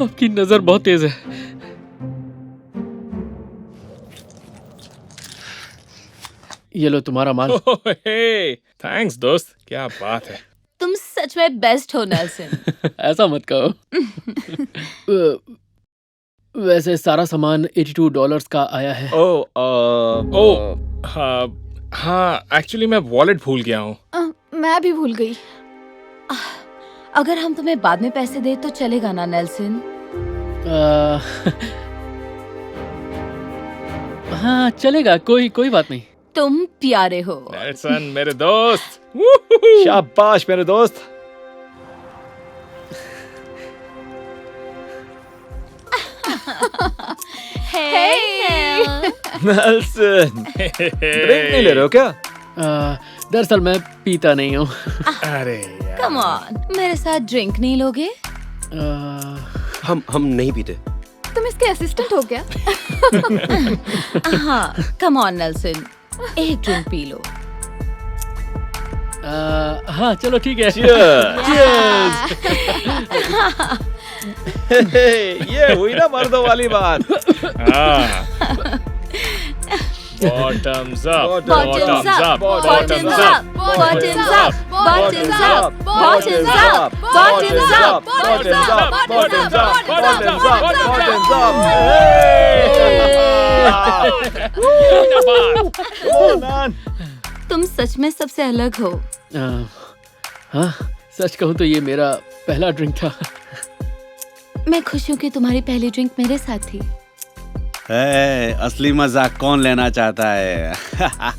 आपकी नजर बहुत तेज है। ये लो तुम्हारा माल। थैंक्स दोस्त, क्या बात है। तुम सच में बेस्ट हो नेल्सन। ऐसा मत कहो। वैसे सारा सामान $82 का आया है। हाँ, एक्चुअली मैं वॉलेट भूल गया हूँ। मैं भी भूल गई। अगर हम तुम्हें बाद में पैसे दे तो चलेगा ना नेल्सन? हाँ, चलेगा, कोई बात नहीं। तुम प्यारे हो नेल्सन, मेरे दोस्त। शाबाश मेरे दोस्त। नेल्सन, ड्रिंक नहीं ले रहे हो क्या? दरअसल मैं पीता नहीं हूँ। अरे कम ऑन, मेरे साथ ड्रिंक नहीं लोगे? हम नहीं पीते। तुम इसके असिस्टेंट हो क्या? हाँ, कम ऑन नेल्सन, एक ड्रिंक पी लो। हाँ, चलो ठीक है। ये हुई ना मर्दों वाली बात। Bottoms up, bottoms up, bottoms up, bottoms up, bottoms up, bottoms up, bottoms up, bottoms up. तुम सच में सबसे अलग हो। हाँ, सच कहूँ तो ये मेरा पहला ड्रिंक था। मैं खुश हूँ कि तुम्हारी पहली ड्रिंक मेरे साथ थी। असली मजाक कौन लेना चाहता है?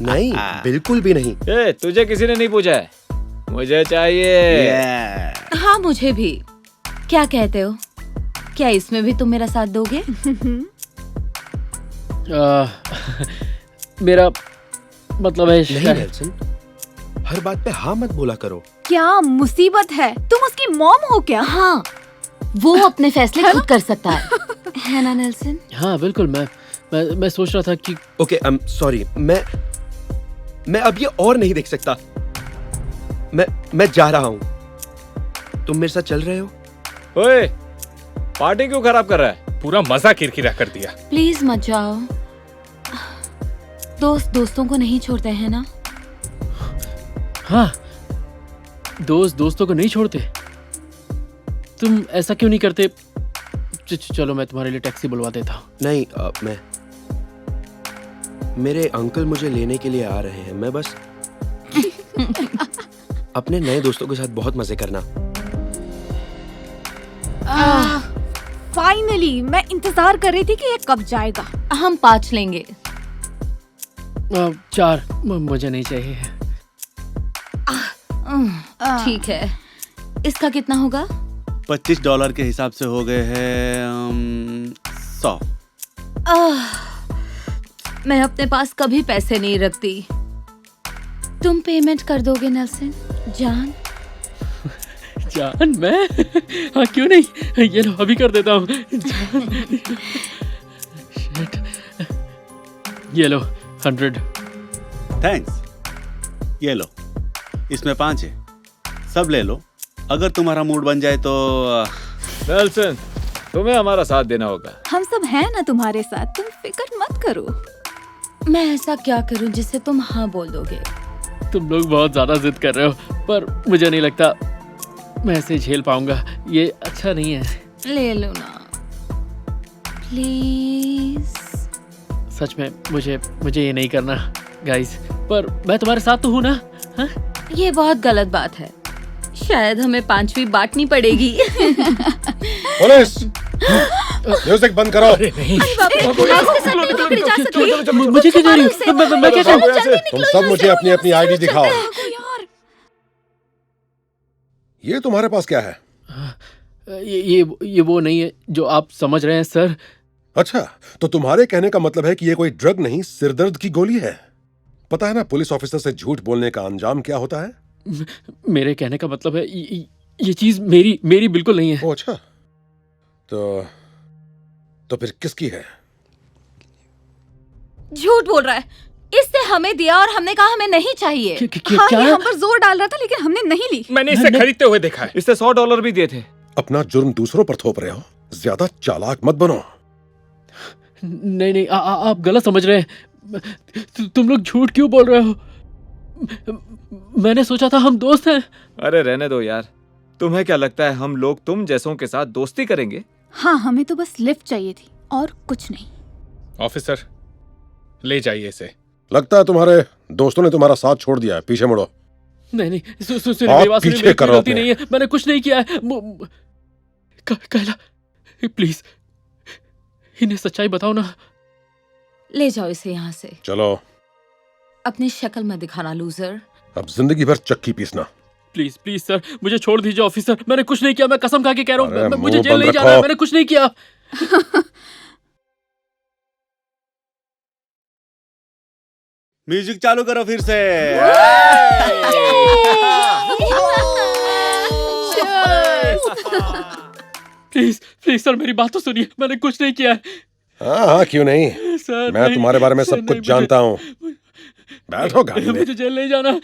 नहीं, बिल्कुल भी नहीं। तुझे किसी ने नहीं पूछा है, मुझे चाहिए। हाँ, मुझे भी। क्या कहते हो? क्या इसमें भी तुम मेरा साथ दोगे? मेरा मतलब है नहीं नेल्सन, हर बात पे हाँ मत बोला करो। क्या मुसीबत है? तुम उसकी मॉम हो क्या? हाँ, वो अपने फैसले खुद कर सकता है ना नेल्सन? हाँ बिल्कुल। मैं सोच रहा था कि ओके, आई एम सॉरी। मैं अब ये और नहीं देख सकता। मैं जा रहा हूँ। तुम मेरे साथ चल रहे हो? ओए, पार्टी क्यों खराब कर रहा है? पूरा मजा किरकिरा कर दिया। प्लीज मत जाओ। दोस्त दोस्तों को नहीं छोड़ते हैं ना? हाँ, दोस्त दोस्तों को नहीं छोड़ते। तुम ऐसा क्यों नहीं करते? चलो मैं तुम्हारे लिए टैक्सी बुलवा देता हूँ। नहीं, मेरे अंकल मुझे लेने के लिए आ रहे हैं। मैं बस अपने नए दोस्तों के साथ बहुत मजे करना। फाइनली, मैं इंतजार कर रही थी कि ये कब जाएगा। हम 5 लेंगे। 4 मुझे नहीं चाहिए। ठीक है, इसका कितना होगा? $25 के हिसाब से हो गए हैं 100। मैं अपने पास कभी पैसे नहीं रखती। तुम पेमेंट कर दोगे नेल्सन? जान जान मैं हाँ क्यों नहीं, ये लो अभी कर देता हूँ। Shit. ये लो 100। थैंक्स। ये लो, इसमें 5 है, सब ले लो। अगर तुम्हारा मूड बन जाए तो नेल्सन, तुम्हें हमारा साथ देना होगा। हम सब हैं ना तुम्हारे साथ, तुम फिक्र मत करो। मैं ऐसा क्या करूं जिससे तुम हाँ बोल दोगे? तुम लोग बहुत ज्यादा जिद कर रहे हो, पर मुझे नहीं लगता मैं ऐसे झेल पाऊंगा। ये अच्छा नहीं है। ले लो ना प्लीज। सच में मुझे ये नहीं करना गाइस, पर मैं तुम्हारे साथ तो हूँ ना। हा? ये बहुत गलत बात है, शायद हमें 5वीं बांटनी पड़ेगी। पुलिस, म्यूजिक बंद करो। नहीं मुझे क्या जा रही हो? मैं क्या करूं? तुम सब मुझे अपनी अपनी आईडी दिखाओ। ये तुम्हारे पास क्या है? ये वो नहीं है जो आप समझ रहे हैं सर। अच्छा, तो तुम्हारे कहने का मतलब है कि ये कोई ड्रग नहीं, सिरदर्द की गोली है। पता है ना पुलिस ऑफिसर से झूठ बोलने का अंजाम क्या होता है? मेरे कहने का मतलब है ये चीज मेरी बिल्कुल नहीं है। ओ अच्छा, तो फिर किसकी है? झूठ बोल रहा है। इससे हमें दिया और हमने कहा हमें नहीं चाहिए। हाँ, ये हम पर जोर डाल रहा था लेकिन हमने नहीं ली। मैंने इसे खरीदते हुए देखा है। इससे $100 भी दिए थे। अपना जुर्म दूसरों पर थोप रहे हो, ज्यादा चालाक मत बनो। नहीं आप गलत समझ रहे हैं। तुम लोग झूठ क्यों बोल रहे हो? मैंने सोचा था हम दोस्त हैं। अरे रहने दो यार, तुम्हें क्या लगता है हम लोग तुम जैसों के साथ दोस्ती करेंगे? हाँ, हमें तो बस लिफ्ट चाहिए थी और कुछ नहीं। ऑफिसर, ले जाइए इसे। लगता है तुम्हारे दोस्तों ने तुम्हारा साथ छोड़ दिया है, पीछे मुड़ो। नहीं मेरी बात सुनिए, मेरी गलती नहीं है, मैंने कुछ नहीं किया है। कैला प्लीज इन्हें सच्चाई बताओ ना। ले जाओ इसे यहाँ से। चलो। अपनी शक्ल मत दिखाना लूजर। अब जिंदगी भर चक्की पीसना। प्लीज सर, मुझे छोड़ दीजिए ऑफिसर, मैंने कुछ नहीं किया, मैं कसम खा के कह रहा हूँ। मुझे मुंह जेल बंद नहीं जाना है, रखो। मैंने कुछ नहीं किया। म्यूजिक चालू करो फिर से। प्लीज सर, मेरी बात तो सुनिए, मैंने कुछ नहीं किया है। हाँ, क्यों नहीं? सर मैं तुम्हारे बारे में सब कुछ जानता हूँ। बैठो गाड़ी में। मुझे जेल नहीं जाना।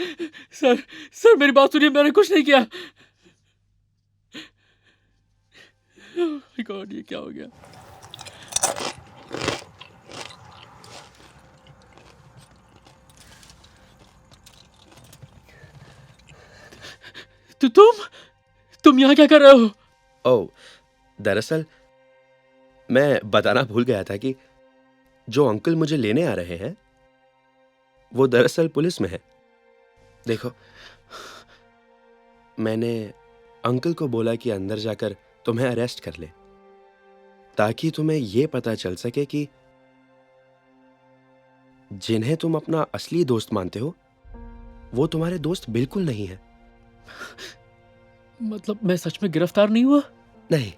सर मेरी बात सुनिए, मैंने कुछ नहीं किया। Oh God, ये क्या हो गया? तुम यहाँ क्या कर रहे हो? ओह, दरअसल मैं बताना भूल गया था कि जो अंकल मुझे लेने आ रहे हैं वो दरअसल पुलिस में है। देखो, मैंने अंकल को बोला कि अंदर जाकर तुम्हें अरेस्ट कर ले, ताकि तुम्हें यह पता चल सके कि जिन्हें तुम अपना असली दोस्त मानते हो वो तुम्हारे दोस्त बिल्कुल नहीं है। मतलब मैं सच में गिरफ्तार नहीं हुआ? नहीं।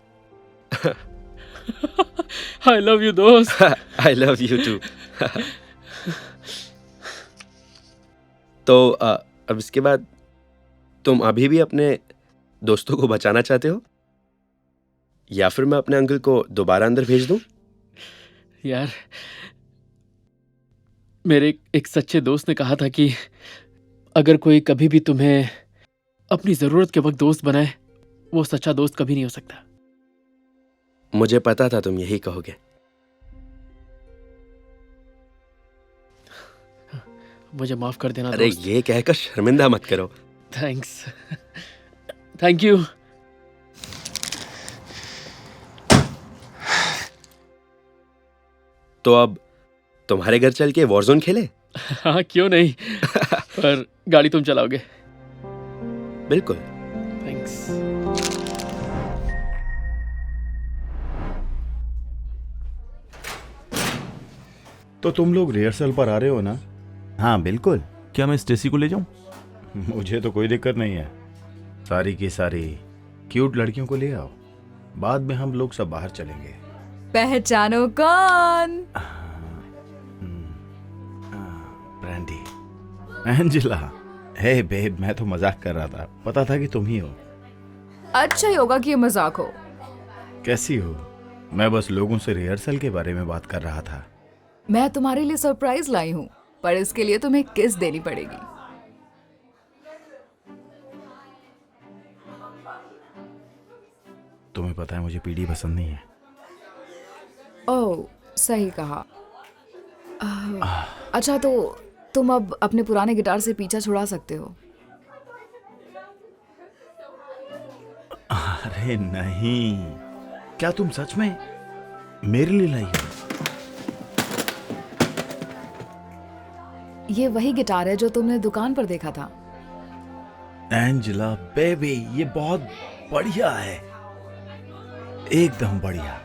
I love you दोस्त। I love you too। तो अब इसके बाद तुम अभी भी अपने दोस्तों को बचाना चाहते हो, या फिर मैं अपने अंकल को दोबारा अंदर भेज दूं? यार, मेरे एक सच्चे दोस्त ने कहा था कि अगर कोई कभी भी तुम्हें अपनी जरूरत के वक्त दोस्त बनाए, वो सच्चा दोस्त कभी नहीं हो सकता। मुझे पता था तुम यही कहोगे। मुझे माफ कर देना अरे दोस्त। ये कहकर शर्मिंदा मत करो। थैंक्स। Thank you. तो अब तुम्हारे घर चल के वॉरजोन खेले? हाँ, क्यों नहीं। पर गाड़ी तुम चलाओगे? बिल्कुल। थैंक्स। तो तुम लोग रिहर्सल पर आ रहे हो ना? हाँ बिल्कुल। क्या मैं स्टेसी को ले जाऊं? मुझे तो कोई दिक्कत नहीं है। सारी की सारी क्यूट लड़कियों को ले आओ, बाद में हम लोग सब बाहर चलेंगे। पहचानो कौन? Brandy, Angela. हे बेब, मैं तो मजाक कर रहा था, पता था कि तुम ही हो। अच्छा ही होगा कि ये मजाक हो। कैसी हो? मैं बस लोगों से रिहर्सल के बारे में बात कर रहा था। मैं तुम्हारे लिए सरप्राइज लाई हूँ, पर इसके लिए तुम्हें किस देनी पड़ेगी। तुम्हें पता है मुझे पीडी पसंद नहीं है। ओह, सही कहा। अच्छा, तो तुम अब अपने पुराने गिटार से पीछा छुड़ा सकते हो। अरे नहीं, क्या तुम सच में मेरे लिए लाई हो? ये वही गिटार है जो तुमने दुकान पर देखा था। एंजेला बेबी, ये बहुत बढ़िया है, एकदम बढ़िया।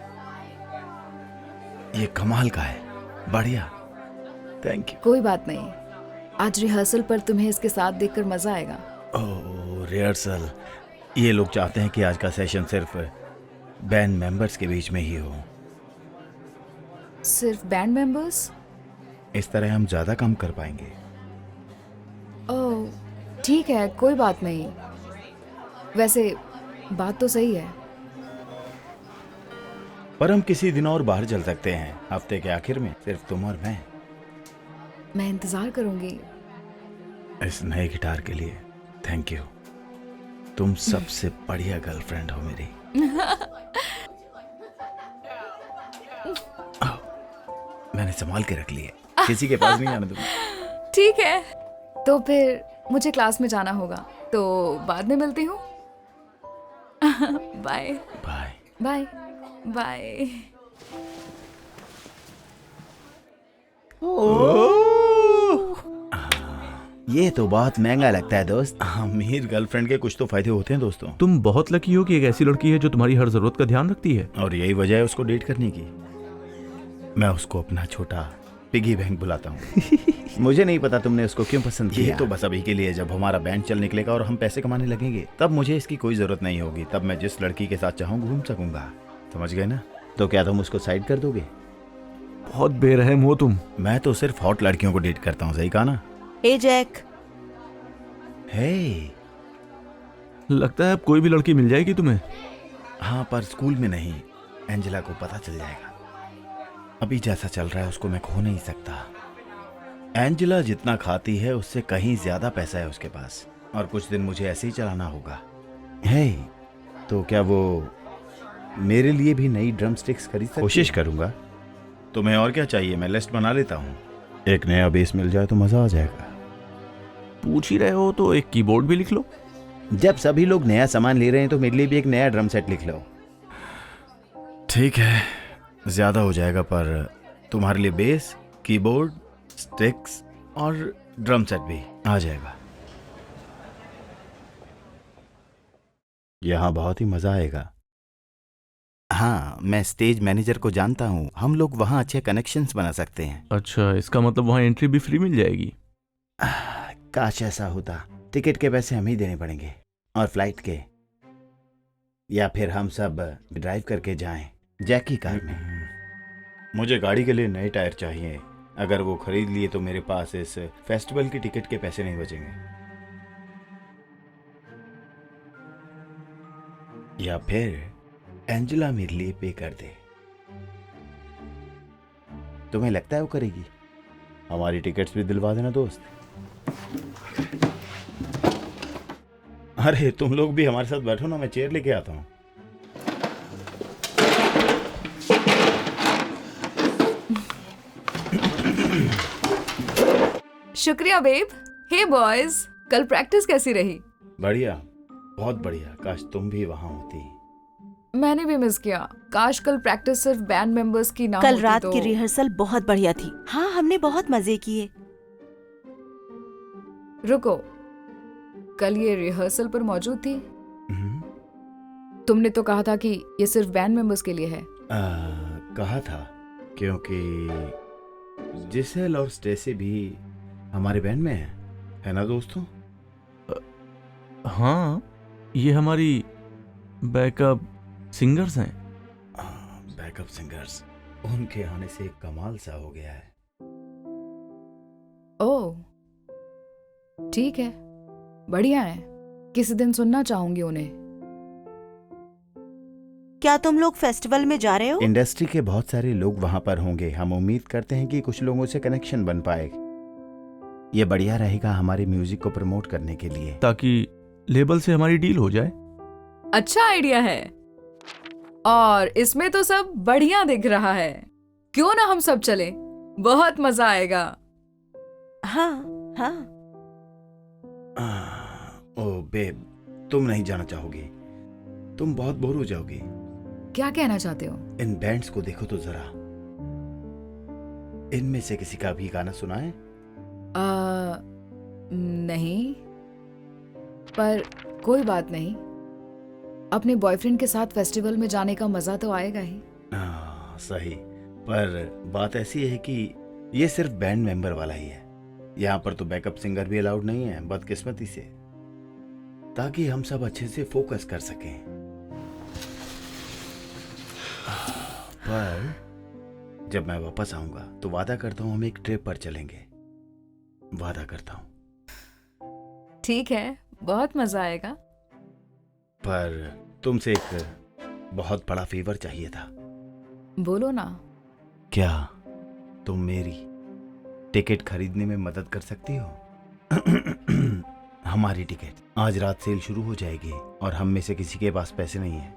ये कमाल का है, बढ़िया, थैंक यू। कोई बात नहीं, आज रिहर्सल पर तुम्हें इसके साथ देखकर मजा आएगा। ओह, रिहर्सल। ये लोग चाहते हैं कि आज का सेशन सिर्फ बैंड मेंबर्स के बीच में ही हो। सिर्फ बैंड मेंबर्स? इस तरह हम ज्यादा काम कर पाएंगे। ओह, ठीक है, कोई बात नहीं। वैसे बात तो सही है। पर हम किसी दिन और बाहर चल सकते हैं, हफ्ते के आखिर में, सिर्फ तुम और मैं इंतजार करूंगी। इस नए गिटार के लिए थैंक यू। तुम सबसे बढ़िया गर्लफ्रेंड हो मेरी। मैंने संभाल के रख ली है, किसी के पास नहीं आने दूंगा। ठीक है, तो फिर मुझे क्लास में जाना होगा, तो बाद में मिलती हूँ। Bye bye bye bye. ये तो बहुत महंगा लगता है दोस्त। अमीर गर्लफ्रेंड के कुछ तो फायदे होते हैं दोस्तों। तुम बहुत लकी हो कि एक ऐसी लड़की है जो तुम्हारी हर जरूरत का ध्यान रखती है। और यही वजह है उसको डेट करने की। मैं उसको अपना छोटा पिगी बैंक बुलाता हूँ। मुझे नहीं पता तुमने उसको क्यों पसंद किया। ये तो बस अभी के लिए, जब हमारा बैंड चल निकलेगा और हम पैसे कमाने लगेंगे, तब मुझे इसकी कोई जरूरत नहीं होगी। तब मैं जिस लड़की के साथ चाहूँ घूम सकूंगा, समझ गए ना? तो क्या तुम उसको साइड कर दोगे? बहुत बेरहम हो तुम। मैं तो सिर्फ हॉट लड़कियों को डेट करता हूँ, सही कहा ना? हे जैक। हे, लगता है अब कोई भी लड़की मिल जाएगी तुम्हें। हाँ, पर स्कूल में नहीं। एंजेला को पता चल जाएगा। अभी जैसा चल रहा है उसको मैं खो नहीं सकता। एंजेला जितना खाती है उससे कहीं ज्यादा पैसा है उसके पास, और कुछ दिन मुझे ऐसे ही चलाना होगा। हे, तो क्या वो मेरे लिए भी नई ड्रम स्टिक्स खरीद सकती है? कोशिश करूंगा। तुम्हें और क्या चाहिए? मैं लिस्ट बना लेता हूँ। एक नया बेस मिल जाए तो मजा आ जाएगा। पूछ ही रहे हो तो एक कीबोर्ड भी लिख लो। जब सभी लोग नया सामान ले रहे हैं तो मेरे लिए भी एक नया ड्रम सेट लिख लो। ठीक है, ज्यादा हो जाएगा, पर तुम्हारे लिए बेस, कीबोर्ड, स्टिक्स और ड्रम सेट भी आ जाएगा। यहाँ बहुत ही मजा आएगा। हाँ, मैं स्टेज मैनेजर को जानता हूँ, हम लोग वहाँ अच्छे कनेक्शंस बना सकते हैं। अच्छा, इसका मतलब वहाँ एंट्री भी फ्री मिल जाएगी। काश ऐसा होता। टिकट के पैसे हम ही देने पड़ेंगे, और फ्लाइट के, या फिर हम सब ड्राइव करके जाएं जैक की कार में। मुझे गाड़ी के लिए नए टायर चाहिए। अगर वो खरीद लिए तो मेरे पास इस फेस्टिवल की टिकट के पैसे नहीं बचेंगे। या फिर एंजेला मेरे लिए पे कर दे। तुम्हें लगता है वो करेगी? हमारी टिकट्स भी दिलवा देना दोस्त। अरे तुम लोग भी हमारे साथ बैठो ना, मैं चेयर लेके आता हूँ। शुक्रिया बेब। हे बॉयज, कल प्रैक्टिस कैसी रही? बढ़िया, बहुत बढ़िया। काश तुम भी वहां होती। मैंने भी मिस किया। काश कल प्रैक्टिस सिर्फ बैंड मेंबर्स की ना कल होती रात तो... की रिहर्सल बहुत बढ़िया थी। हाँ, हमने बहुत मजे किए। रुको, कल ये रिहर्सल पर मौजूद थी? तुमने तो कहा था कि ये सिर्फ बैंड मेंबर्स के लिए है। कहा था क्योंकि जिसेल और स्टेसी भी हमारे बैंड में है ना दोस्तों? हाँ, ये हमारी बैकअप सिंगर्स हैं। Backup singers. उनके आने से कमाल सा हो गया है। ओह, ठीक है, बढ़िया है, किसी दिन सुनना चाहूंगी उन्हें। क्या तुम लोग फेस्टिवल में जा रहे हो? इंडस्ट्री के बहुत सारे लोग वहां पर होंगे। हम उम्मीद करते हैं कि कुछ लोगों से कनेक्शन बन पाए। ये बढ़िया रहेगा हमारे म्यूजिक को प्रमोट करने के लिए, ताकि लेबल से हमारी डील हो जाए। अच्छा आइडिया है, और इसमें तो सब बढ़िया दिख रहा है। क्यों ना हम सब चलें? बहुत मजा आएगा। हाँ हाँ। ओ बेब, तुम नहीं जाना चाहोगी, तुम बहुत बोर हो जाओगी। क्या कहना चाहते हो? इन बैंड्स को देखो तो जरा, इनमें से किसी का भी गाना सुना है? नहीं, पर कोई बात नहीं, अपने बॉयफ्रेंड के साथ फेस्टिवल में जाने का मजा तो आएगा ही। सही, पर बात ऐसी है कि ये सिर्फ बैंड मेंबर वाला ही है। यहाँ पर तो बैकअप सिंगर भी अलाउड नहीं है, बदकिस्मती से, ताकि हम सब अच्छे से फोकस कर सकें। पर जब मैं वापस आऊंगा तो वादा करता हूँ हम एक ट्रिप पर चलेंगे, वादा करता हूँ। ठीक है, बहुत मजा आएगा। पर तुमसे एक बहुत बड़ा फेवर चाहिए था। बोलो ना। क्या तुम मेरी टिकट खरीदने में मदद कर सकती हो? हमारी टिकट आज रात सेल शुरू हो जाएगी और हम में से किसी के पास पैसे नहीं है।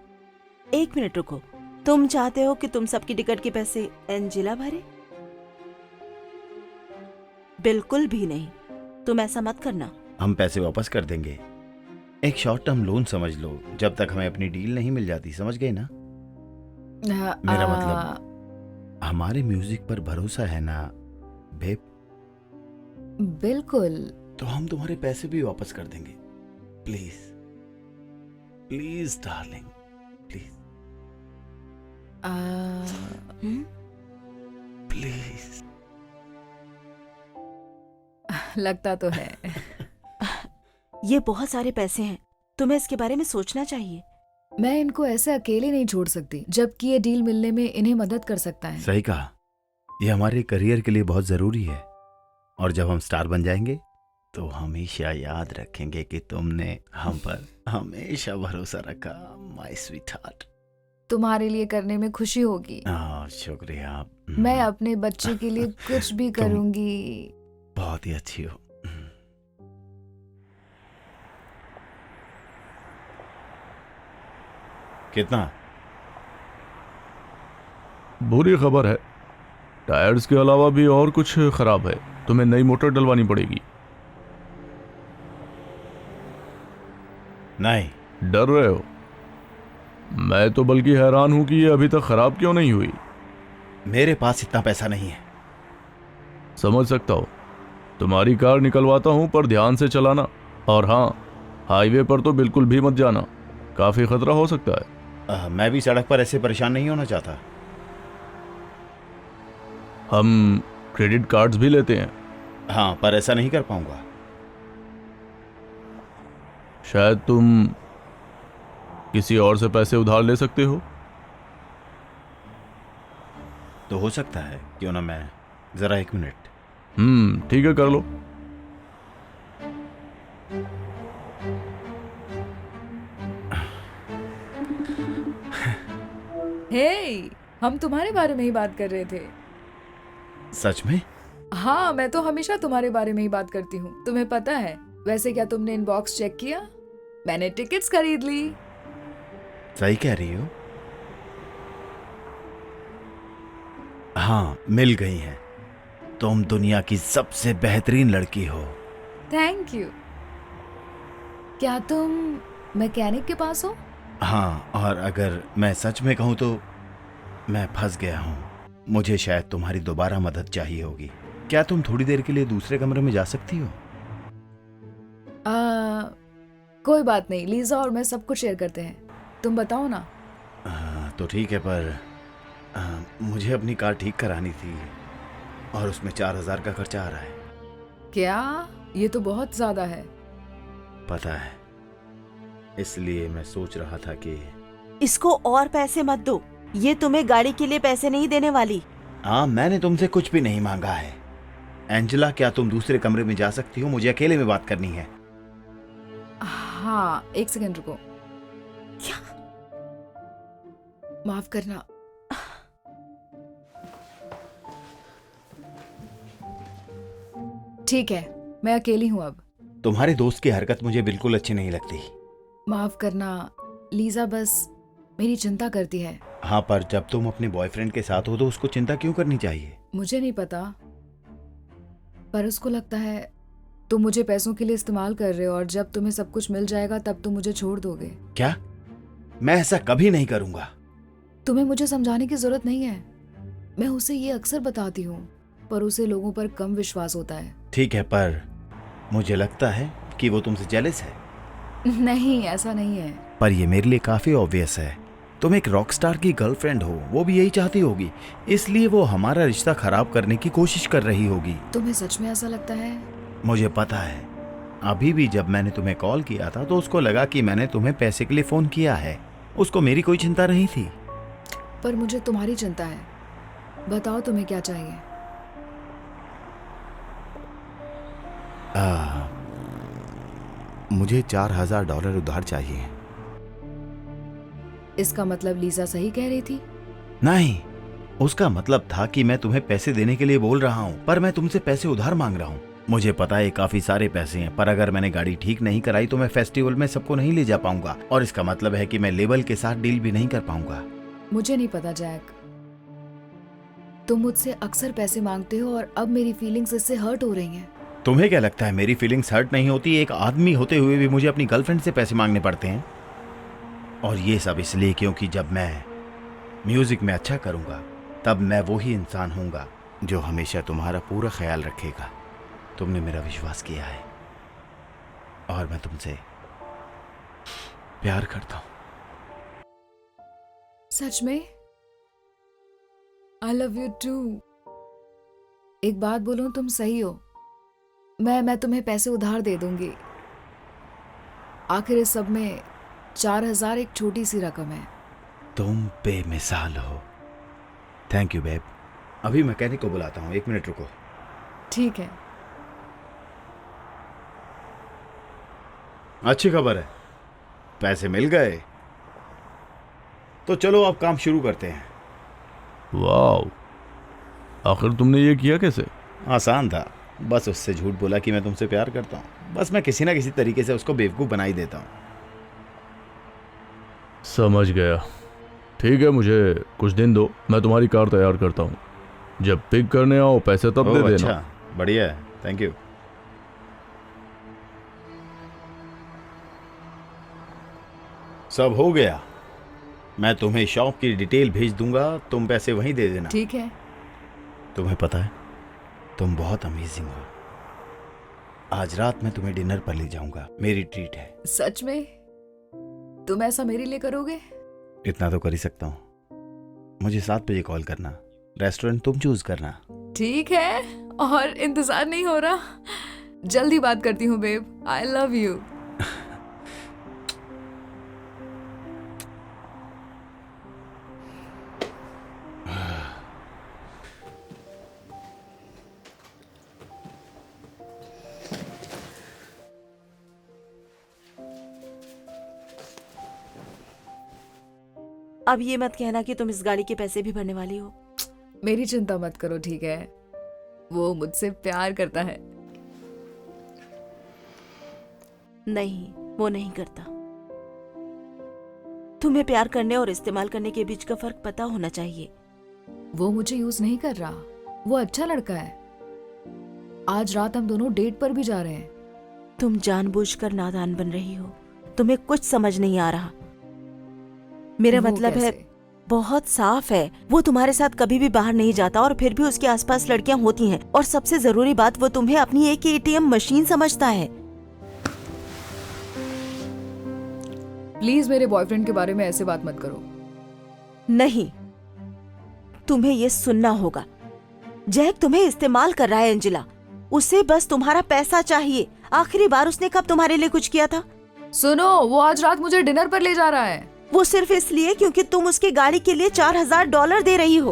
1 मिनट रुको, तुम चाहते हो कि तुम सबकी टिकट के पैसे एंजिला भरे? बिल्कुल भी नहीं, तुम ऐसा मत करना। हम पैसे वापस कर देंगे, एक शॉर्ट टर्म लोन समझ लो, जब तक हमें अपनी डील नहीं मिल जाती। समझ गए ना? मेरा मतलब हमारे म्यूजिक पर भरोसा है ना बेब? बिल्कुल। तो हम तुम्हारे पैसे भी वापस कर देंगे। Please please darling, please please. लगता तो है। ये बहुत सारे पैसे हैं, तुम्हें इसके बारे में सोचना चाहिए। मैं इनको ऐसे अकेले नहीं छोड़ सकती, जबकि ये डील मिलने में इन्हें मदद कर सकता है। सही कहा, ये हमारे करियर के लिए बहुत जरूरी है, और जब हम स्टार बन जाएंगे तो हमेशा याद रखेंगे कि तुमने हम पर हमेशा भरोसा रखा, माय स्वीट हार्ट। तुम्हारे लिए करने में खुशी होगी। शुक्रिया। मैं अपने बच्चे के लिए कुछ भी करूंगी। बहुत ही अच्छी हो। कितना? बुरी खबर है, टायर्स के अलावा भी और कुछ खराब है। तुम्हें नई मोटर डलवानी पड़ेगी। नहीं। डर रहे हो? मैं तो बल्कि हैरान हूं कि ये अभी तक खराब क्यों नहीं हुई। मेरे पास इतना पैसा नहीं है। समझ सकता हूं, तुम्हारी कार निकलवाता हूं, पर ध्यान से चलाना। और हाँ, हाईवे पर तो बिल्कुल भी मत जाना, काफी खतरा हो सकता है। मैं भी सड़क पर ऐसे परेशान नहीं होना चाहता। हम क्रेडिट कार्ड्स भी लेते हैं। हाँ, पर ऐसा नहीं कर पाऊंगा। शायद तुम किसी और से पैसे उधार ले सकते हो। तो हो सकता है, क्यों ना मैं जरा 1 मिनट। ठीक है, कर लो। हे, हम तुम्हारे बारे में ही बात कर रहे थे। सच में? हाँ, मैं तो हमेशा तुम्हारे बारे में ही बात करती हूँ, तुम्हें पता है। वैसे क्या तुमने इनबॉक्स चेक किया? मैंने टिकट्स खरीद ली। सही कह रही हो। हाँ, मिल गई हैं। तुम दुनिया की सबसे बेहतरीन लड़की हो। Thank you. क्या तुम मैकेनिक के पास हो? हाँ, और अगर मैं सच में कहूं तो मैं फंस गया हूं। मुझे शायद तुम्हारी दोबारा मदद चाहिए होगी। क्या तुम थोड़ी देर के लिए दूसरे कमरे में जा सकती हो? कोई बात नहीं, लीजा और मैं सब कुछ शेयर करते हैं। तुम बताओ ना। तो ठीक है, पर मुझे अपनी कार ठीक करानी थी और उसमें 4000 का खर्चा आ रहा है। क्या? ये तो बहुत ज्यादा है। पता है, इसलिए मैं सोच रहा था कि इसको और पैसे मत दो, ये तुम्हें गाड़ी के लिए पैसे नहीं देने वाली। हाँ, मैंने तुमसे कुछ भी नहीं मांगा है। एंजेला, क्या तुम दूसरे कमरे में जा सकती हो? मुझे अकेले में बात करनी है। हाँ, एक सेकंड रुको। क्या? माफ करना। ठीक है, मैं अकेली हूँ अब। तुम्हारे दोस्त की हरकत मुझे बिल्कुल अच्छी नहीं लगती। माफ करना, लीजा बस मेरी चिंता करती है। हाँ, पर जब तुम अपने बॉयफ्रेंड के साथ हो तो उसको चिंता क्यों करनी चाहिए? मुझे नहीं पता, पर उसको लगता है तुम मुझे पैसों के लिए इस्तेमाल कर रहे हो और जब तुम्हें सब कुछ मिल जाएगा तब तुम मुझे छोड़ दोगे। क्या? मैं ऐसा कभी नहीं करूंगा। तुम्हें मुझे समझाने की जरूरत नहीं है। मैं उसे ये अक्सर बताती हूँ, पर उसे लोगों पर कम विश्वास होता है। ठीक है, पर मुझे लगता है कि वो तुमसे जेलस है। नहीं, ऐसा नहीं है। पर ये मेरे लिए काफी ऑब्वियस है। तुम एक रॉकस्टार की गर्लफ्रेंड हो, वो भी यही चाहती होगी, इसलिए वो हमारा रिश्ता खराब करने की कोशिश कर रही होगी। तुम्हें सच में ऐसा लगता है? मुझे पता है। अभी भी जब मैंने तुम्हें कॉल किया था तो उसको लगा कि मैंने तुम्हें पैसे के लिए फोन किया है। उसको मेरी कोई चिंता नहीं थी। पर मुझे तुम्हारी चिंता है। बताओ तुम्हें क्या चाहिए? मुझे $4000 उधार चाहिए। इसका मतलब लीजा सही कह रही थी? नहीं, उसका मतलब था कि मैं तुम्हें पैसे देने के लिए बोल रहा हूँ, पर मैं तुमसे पैसे उधार मांग रहा हूँ। मुझे पता है काफी सारे पैसे हैं, पर अगर मैंने गाड़ी ठीक नहीं कराई तो मैं फेस्टिवल में सबको नहीं ले जा पाऊंगा, और इसका मतलब है कि मैं लेबल के साथ डील भी नहीं कर पाऊंगा। मुझे नहीं पता जैक, तुम मुझसे अक्सर पैसे मांगते हो और अब मेरी फीलिंग्स इससे हर्ट हो रही हैं। तुम्हें क्या लगता है मेरी फीलिंग्स हर्ट नहीं होती? एक आदमी होते हुए भी मुझे अपनी गर्लफ्रेंड से पैसे मांगने पड़ते हैं, और ये सब इसलिए क्योंकि जब मैं म्यूजिक में अच्छा करूंगा तब मैं वो ही इंसान हूंगा जो हमेशा तुम्हारा पूरा ख्याल रखेगा। तुमने मेरा विश्वास किया है और मैं तुमसे प्यार करता हूं। सच में? I love you too. एक बात बोलूं, तुम सही हो। मैं तुम्हें पैसे उधार दे दूंगी। आखिर इस सब में 4000 एक छोटी सी रकम है। तुम बेमिसाल हो। Thank you babe. अभी मैकेनिक को बुलाता हूँ, 1 मिनट रुको। ठीक है। अच्छी खबर है, पैसे मिल गए। तो चलो अब काम शुरू करते हैं। वाह, आखिर तुमने ये किया कैसे? आसान था, बस उससे झूठ बोला कि मैं तुमसे प्यार करता हूँ। बस मैं किसी ना किसी तरीके से उसको बेवकूफ़ बना ही देता हूँ। समझ गया। ठीक है, मुझे कुछ दिन दो, मैं तुम्हारी कार तैयार करता हूँ। जब पिक करने आओ पैसे तब दे देना। अच्छा, बढ़िया है, थैंक यू। सब हो गया। मैं तुम्हें शॉप की डिटेल भेज दूंगा, तुम पैसे वहीं दे देना। ठीक है। तुम्हें पता है तुम बहुत अमेजिंग हो। आज रात मैं तुम्हें डिनर पर ले जाऊंगा, मेरी ट्रीट है। सच में? तुम ऐसा मेरे लिए करोगे? इतना तो कर ही सकता हूँ। मुझे 7 बजे कॉल करना, रेस्टोरेंट तुम चूज करना। ठीक है, और इंतजार नहीं हो रहा। जल्दी बात करती हूँ बेब। I love you. अब ये मत कहना कि तुम इस गाड़ी के पैसे भी भरने वाली हो। मेरी चिंता मत करो, ठीक है? वो मुझसे प्यार करता है। नहीं, वो नहीं करता। तुम्हें प्यार करने और इस्तेमाल करने के बीच का फर्क पता होना चाहिए। वो मुझे यूज नहीं कर रहा, वो अच्छा लड़का है। आज रात हम दोनों डेट पर भी जा रहे हैं। तुम जानबूझकर नादान बन रही हो, तुम्हें कुछ समझ नहीं आ रहा। मेरा मतलब है बहुत साफ है, वो तुम्हारे साथ कभी भी बाहर नहीं जाता और फिर भी उसके आसपास लड़कियां होती हैं, और सबसे जरूरी बात, वो तुम्हें अपनी एक ATM मशीन समझता है। प्लीज मेरे बॉयफ्रेंड के बारे में ऐसे बात मत करो। नहीं, तुम्हें ये सुनना होगा। जैक तुम्हें इस्तेमाल कर रहा है एंजिला। उसे बस तुम्हारा पैसा चाहिए। आखिरी बार उसने कब तुम्हारे लिए कुछ किया था? सुनो, वो आज रात मुझे डिनर पर ले जा रहा है। वो सिर्फ इसलिए क्योंकि तुम उसकी गाड़ी के लिए $4000 दे रही हो।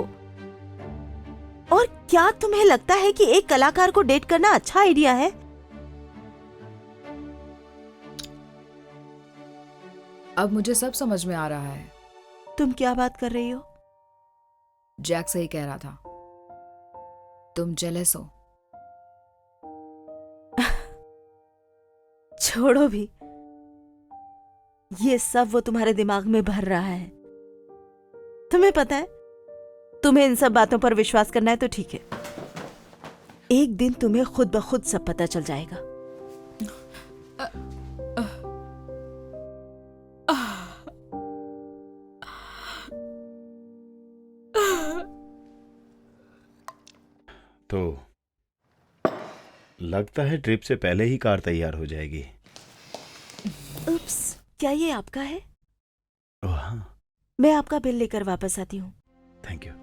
और क्या तुम्हें लगता है कि एक कलाकार को डेट करना अच्छा आइडिया है? अब मुझे सब समझ में आ रहा है। तुम क्या बात कर रही हो? जैक सही कह रहा था, तुम जेलस हो। छोड़ो भी, ये सब वो तुम्हारे दिमाग में भर रहा है। तुम्हें पता है, तुम्हें इन सब बातों पर विश्वास करना है तो ठीक है, एक दिन तुम्हें खुद ब खुद सब पता चल जाएगा। तो लगता है ट्रिप से पहले ही कार तैयार हो जाएगी। उप्स, क्या ये आपका है? ओह हाँ, मैं आपका बिल लेकर वापस आती हूँ। Thank you.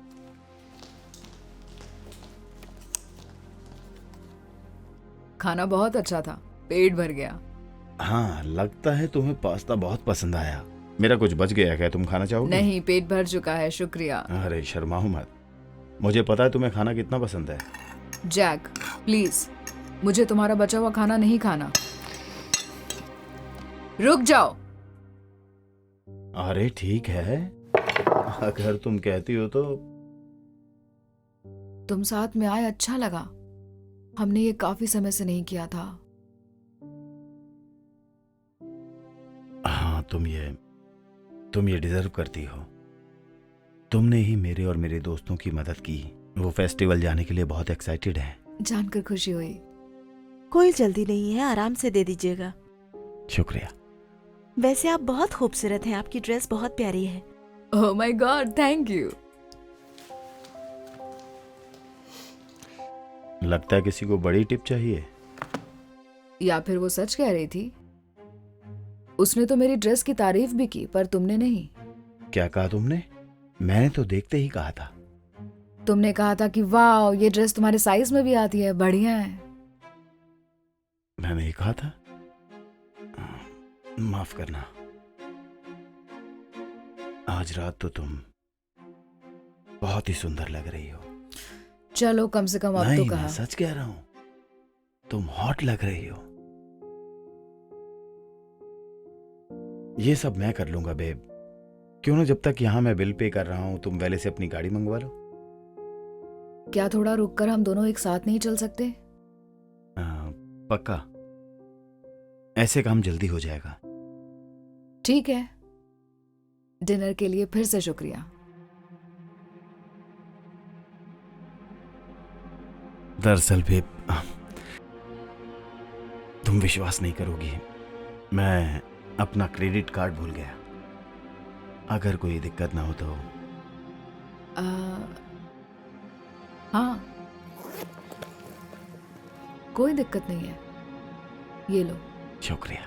खाना बहुत अच्छा था, पेट भर गया। हाँ, लगता है तुम्हें पास्ता बहुत पसंद आया। मेरा कुछ बच गया, क्या तुम खाना चाहोगे? नहीं, पेट भर चुका है, शुक्रिया। अरे शर्माओ मत, मुझे पता है तुम्हें खाना कितना पसंद है। जैक प्लीज, मुझे तुम्हारा बचा हुआ खाना नहीं खाना। रुक जाओ। अरे ठीक है, अगर तुम कहती हो तो। तुम साथ में आए, अच्छा लगा। हमने ये काफी समय से नहीं किया था। हाँ, तुम ये डिजर्व करती हो। तुमने ही मेरे और मेरे दोस्तों की मदद की। वो फेस्टिवल जाने के लिए बहुत एक्साइटेड हैं। जानकर खुशी हुई। कोई जल्दी नहीं है, आराम से दे दीजिएगा। शुक्रिया। वैसे आप बहुत खूबसूरत हैं, आपकी ड्रेस बहुत प्यारी है। Oh my God, thank you. लगता है किसी को बड़ी टिप चाहिए। या फिर वो सच कह रही थी। उसने तो मेरी ड्रेस की तारीफ भी की, पर तुमने नहीं। क्या कहा तुमने? मैंने तो देखते ही कहा था। तुमने कहा था कि वाह, ये ड्रेस तुम्हारे साइज में भी आती है, बढ़िया है। मैंने ये कहा था? माफ करना। आज रात तो तुम बहुत ही सुंदर लग रही हो। चलो, कम से कम अब नहीं, तो कहा। मैं सच कह रहा हूं, तुम हॉट लग रही हो। ये सब मैं कर लूंगा बेब। क्यों ना जब तक यहां मैं बिल पे कर रहा हूं, तुम वेले से अपनी गाड़ी मंगवा लो। क्या थोड़ा रुककर हम दोनों एक साथ नहीं चल सकते? पक्का, ऐसे काम जल्दी हो जाएगा। ठीक है। डिनर के लिए फिर से शुक्रिया। दरअसल बेब, तुम विश्वास नहीं करोगी, मैं अपना क्रेडिट कार्ड भूल गया। अगर कोई दिक्कत ना हो तो। हाँ, कोई दिक्कत नहीं है, ये लो। शुक्रिया।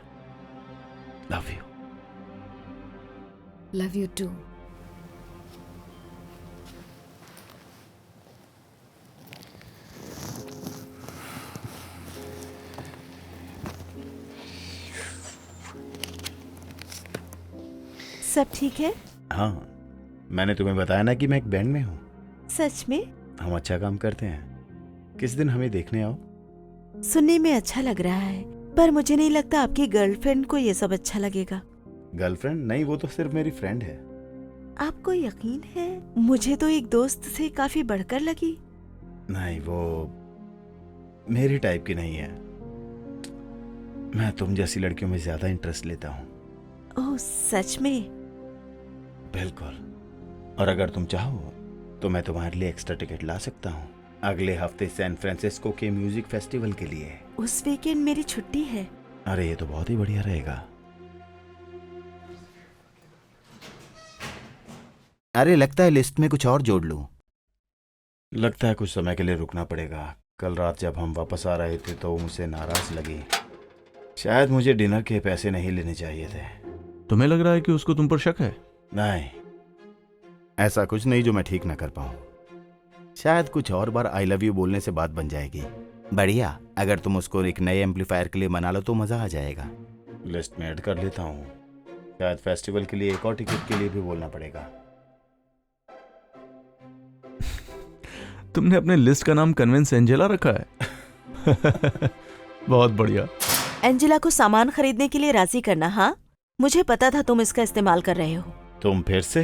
Love you. Love you too. सब ठीक है? हाँ, मैंने तुम्हें बताया ना कि मैं एक बैंड में हूँ। सच में? हम अच्छा काम करते हैं। किस दिन हमें देखने आओ। सुनने में अच्छा लग रहा है, पर मुझे नहीं लगता आपकी गर्लफ्रेंड को ये सब अच्छा लगेगा। गर्लफ्रेंड नहीं, वो तो सिर्फ मेरी फ्रेंड है। आपको यकीन है? मुझे तो एक दोस्त से काफी बढ़कर लगी। नहीं, वो मेरी टाइप की नहीं है। मैं तुम जैसी लड़कियों में ज्यादा इंटरेस्ट लेता हूँ। ओह, सच में? बिल्कुल। और अगर तुम चाहो तो मैं तुम्हारे लिए एक्स्ट्रा टिकट ला सकता हूँ अगले हफ्ते सैन फ्रांसिस्को के म्यूजिक फेस्टिवल के लिए। उस वीकेंड मेरी छुट्टी है। अरे ये तो बहुत ही बढ़िया रहेगा। अरे लगता है लिस्ट में कुछ और जोड़ लूं। लगता है कुछ समय के लिए रुकना पड़ेगा। कल रात जब हम वापस आ रहे थे तो मुझसे नाराज लगी। शायद मुझे डिनर के पैसे नहीं लेने चाहिए थे। तुम्हें लग रहा है कि उसको तुम पर शक है? नहीं, ऐसा कुछ नहीं जो मैं ठीक ना कर पाऊं। शायद कुछ और बार आई लव यू बोलने से बात बन जाएगी। बढ़िया, अगर तुम उसको एक नए एम्पलीफायर के लिए मना लो तो मजा आ जाएगा। लिस्ट में ऐड कर लेता हूँ। शायद फेस्टिवल के लिए एक और टिकट के लिए भी बोलना पड़ेगा। तुमने अपने लिस्ट का नाम कन्विंस एंजेला रखा है। बहुत बढ़िया। एंजेला को सामान खरीदने के लिए राजी करना। हाँ, मुझे पता था तुम इसका इस्तेमाल कर रहे हो। तुम फिर से?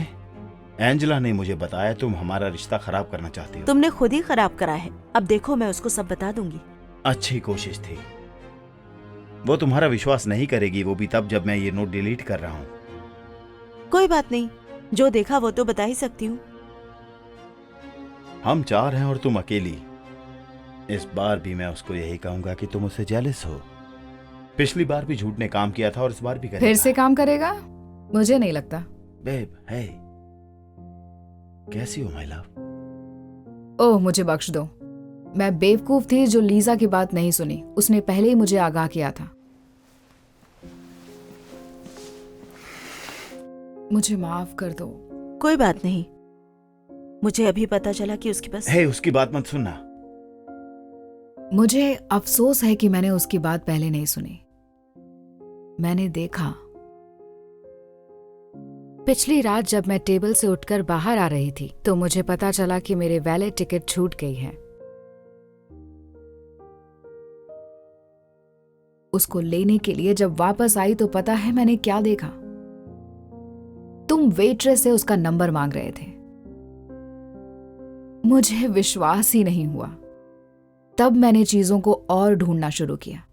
एंजेला ने मुझे बताया तुम हमारा रिश्ता खराब करना चाहती हो। तुमने खुद ही खराब करा है। अब देखो मैं उसको सब बता दूंगी। अच्छी कोशिश थी। वो तुम्हारा विश्वास नहीं करेगी, वो भी तब जब मैं ये नोट डिलीट कर रहा हूँ। कोई बात नहीं, जो देखा वो तो बता ही सकती हूँ। हम 4 हैं और तुम अकेली। इस बार भी मैं उसको यही कहूंगा कि तुम उससे जेलस हो। पिछली बार भी झूठ ने काम किया था और इस बार भी करेगा। फिर से काम करेगा? मुझे नहीं लगता। बेब, हे, कैसी हो माय लव? ओह, मुझे बख्श दो। मैं बेवकूफ थी जो लीजा की बात नहीं सुनी। उसने पहले ही मुझे आगाह किया था। मुझे माफ कर दो। कोई बात नहीं, मुझे अभी पता चला कि उसके पास। हे, उसकी बात मत सुनना। मुझे अफसोस है कि मैंने उसकी बात पहले नहीं सुनी। मैंने देखा पिछली रात जब मैं टेबल से उठकर बाहर आ रही थी तो मुझे पता चला कि मेरे वैलेट टिकट छूट गई है। उसको लेने के लिए जब वापस आई तो पता है मैंने क्या देखा? तुम वेट्रेस से उसका नंबर मांग रहे थे। मुझे विश्वास ही नहीं हुआ। तब मैंने चीजों को और ढूंढना शुरू किया।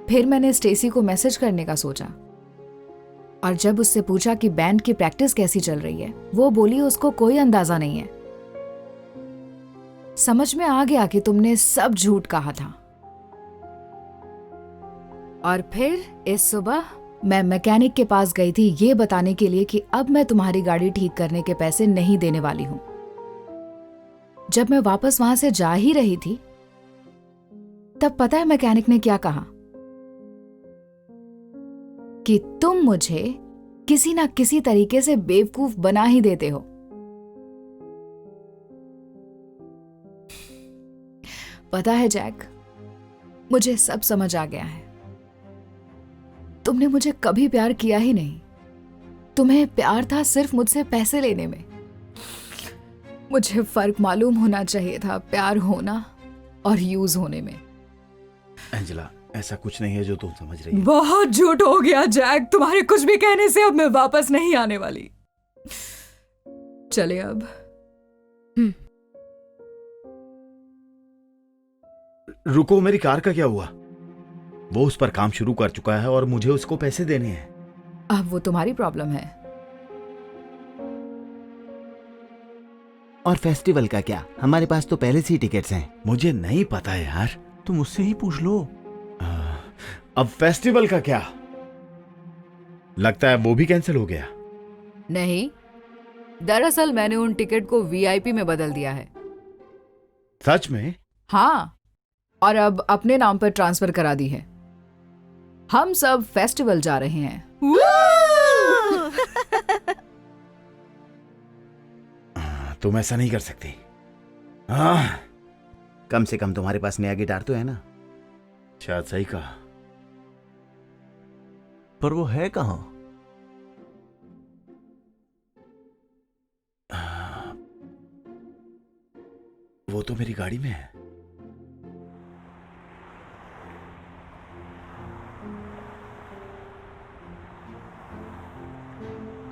फिर मैंने स्टेसी को मैसेज करने का सोचा और जब उससे पूछा कि बैंड की प्रैक्टिस कैसी चल रही है, वो बोली उसको कोई अंदाजा नहीं है। समझ में आ गया कि तुमने सब झूठ कहा था। और फिर इस सुबह मैं मैकेनिक के पास गई थी ये बताने के लिए कि अब मैं तुम्हारी गाड़ी ठीक करने के पैसे नहीं देने वाली हूं। जब मैं वापस वहां से जा ही रही थी तब पता है मैकेनिक ने क्या कहा? कि तुम मुझे किसी ना किसी तरीके से बेवकूफ बना ही देते हो। पता है जैक, मुझे सब समझ आ गया है। तुमने मुझे कभी प्यार किया ही नहीं। तुम्हें प्यार था सिर्फ मुझसे पैसे लेने में। मुझे फर्क मालूम होना चाहिए था प्यार होना और यूज होने में। एंजेला, ऐसा कुछ नहीं है जो तुम समझ रही हो। बहुत झूठ हो गया जैक। तुम्हारे कुछ भी कहने से अब मैं वापस नहीं आने वाली। चले अब। रुको, मेरी कार का क्या हुआ? वो उस पर काम शुरू कर चुका है और मुझे उसको पैसे देने हैं। अब वो तुम्हारी प्रॉब्लम है। और फेस्टिवल का क्या? हमारे पास तो पहले से ही टिकट्स हैं। मुझे नहीं पता है यार। तुम उससे ही पूछ लो। अब फेस्टिवल का क्या? लगता है वो भी कैंसिल हो गया। नहीं, दरअसल मैंने उन टिकट को वीआईपी में बदल दिया है। सच में? हाँ, और अब अपने नाम पर ट्रांसफर करा दी है। हम सब फेस्टिवल जा रहे हैं। तुम ऐसा नहीं कर सकती। कम से कम तुम्हारे पास नया गिटार तो है ना? शायद सही कहा। पर वो है कहां? वो तो मेरी गाड़ी में है।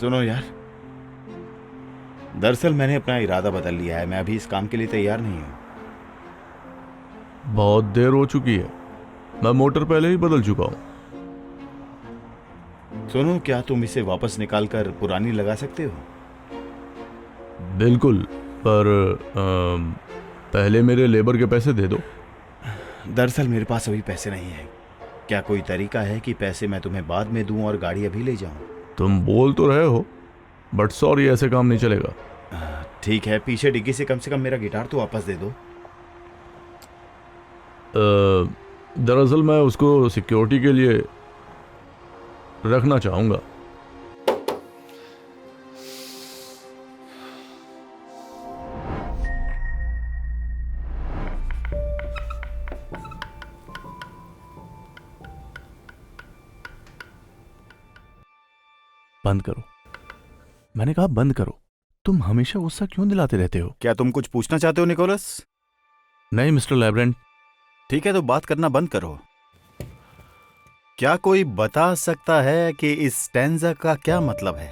सुनो यार, दरअसल मैंने अपना इरादा बदल लिया है। मैं अभी इस काम के लिए तैयार नहीं हूं। बहुत देर हो चुकी है। मैं मोटर पहले ही बदल चुका हूं। सुनो, क्या तुम इसे वापस निकालकर पुरानी लगा सकते हो? बिल्कुल, पर पहले मेरे लेबर के पैसे दे दो। दरअसल मेरे पास अभी पैसे नहीं है। क्या कोई तरीका है कि पैसे मैं तुम्हें बाद में दूं और गाड़ी अभी ले जाऊं? तुम बोल तो रहे हो, बट सॉरी, ऐसे काम नहीं चलेगा। ठीक है, पीछे डिग्गी से कम मेरा गिटार तो वापस दे दो। दरअसल मैं उसको सिक्योरिटी के लिए रखना चाहूंगा। बंद करो। मैंने कहा बंद करो। तुम हमेशा गुस्सा क्यों दिलाते रहते हो? क्या तुम कुछ पूछना चाहते हो निकोलस? नहीं मिस्टर लैब्रेंट। ठीक है, तो बात करना बंद करो। क्या कोई बता सकता है कि इस स्टैंजा का क्या मतलब है?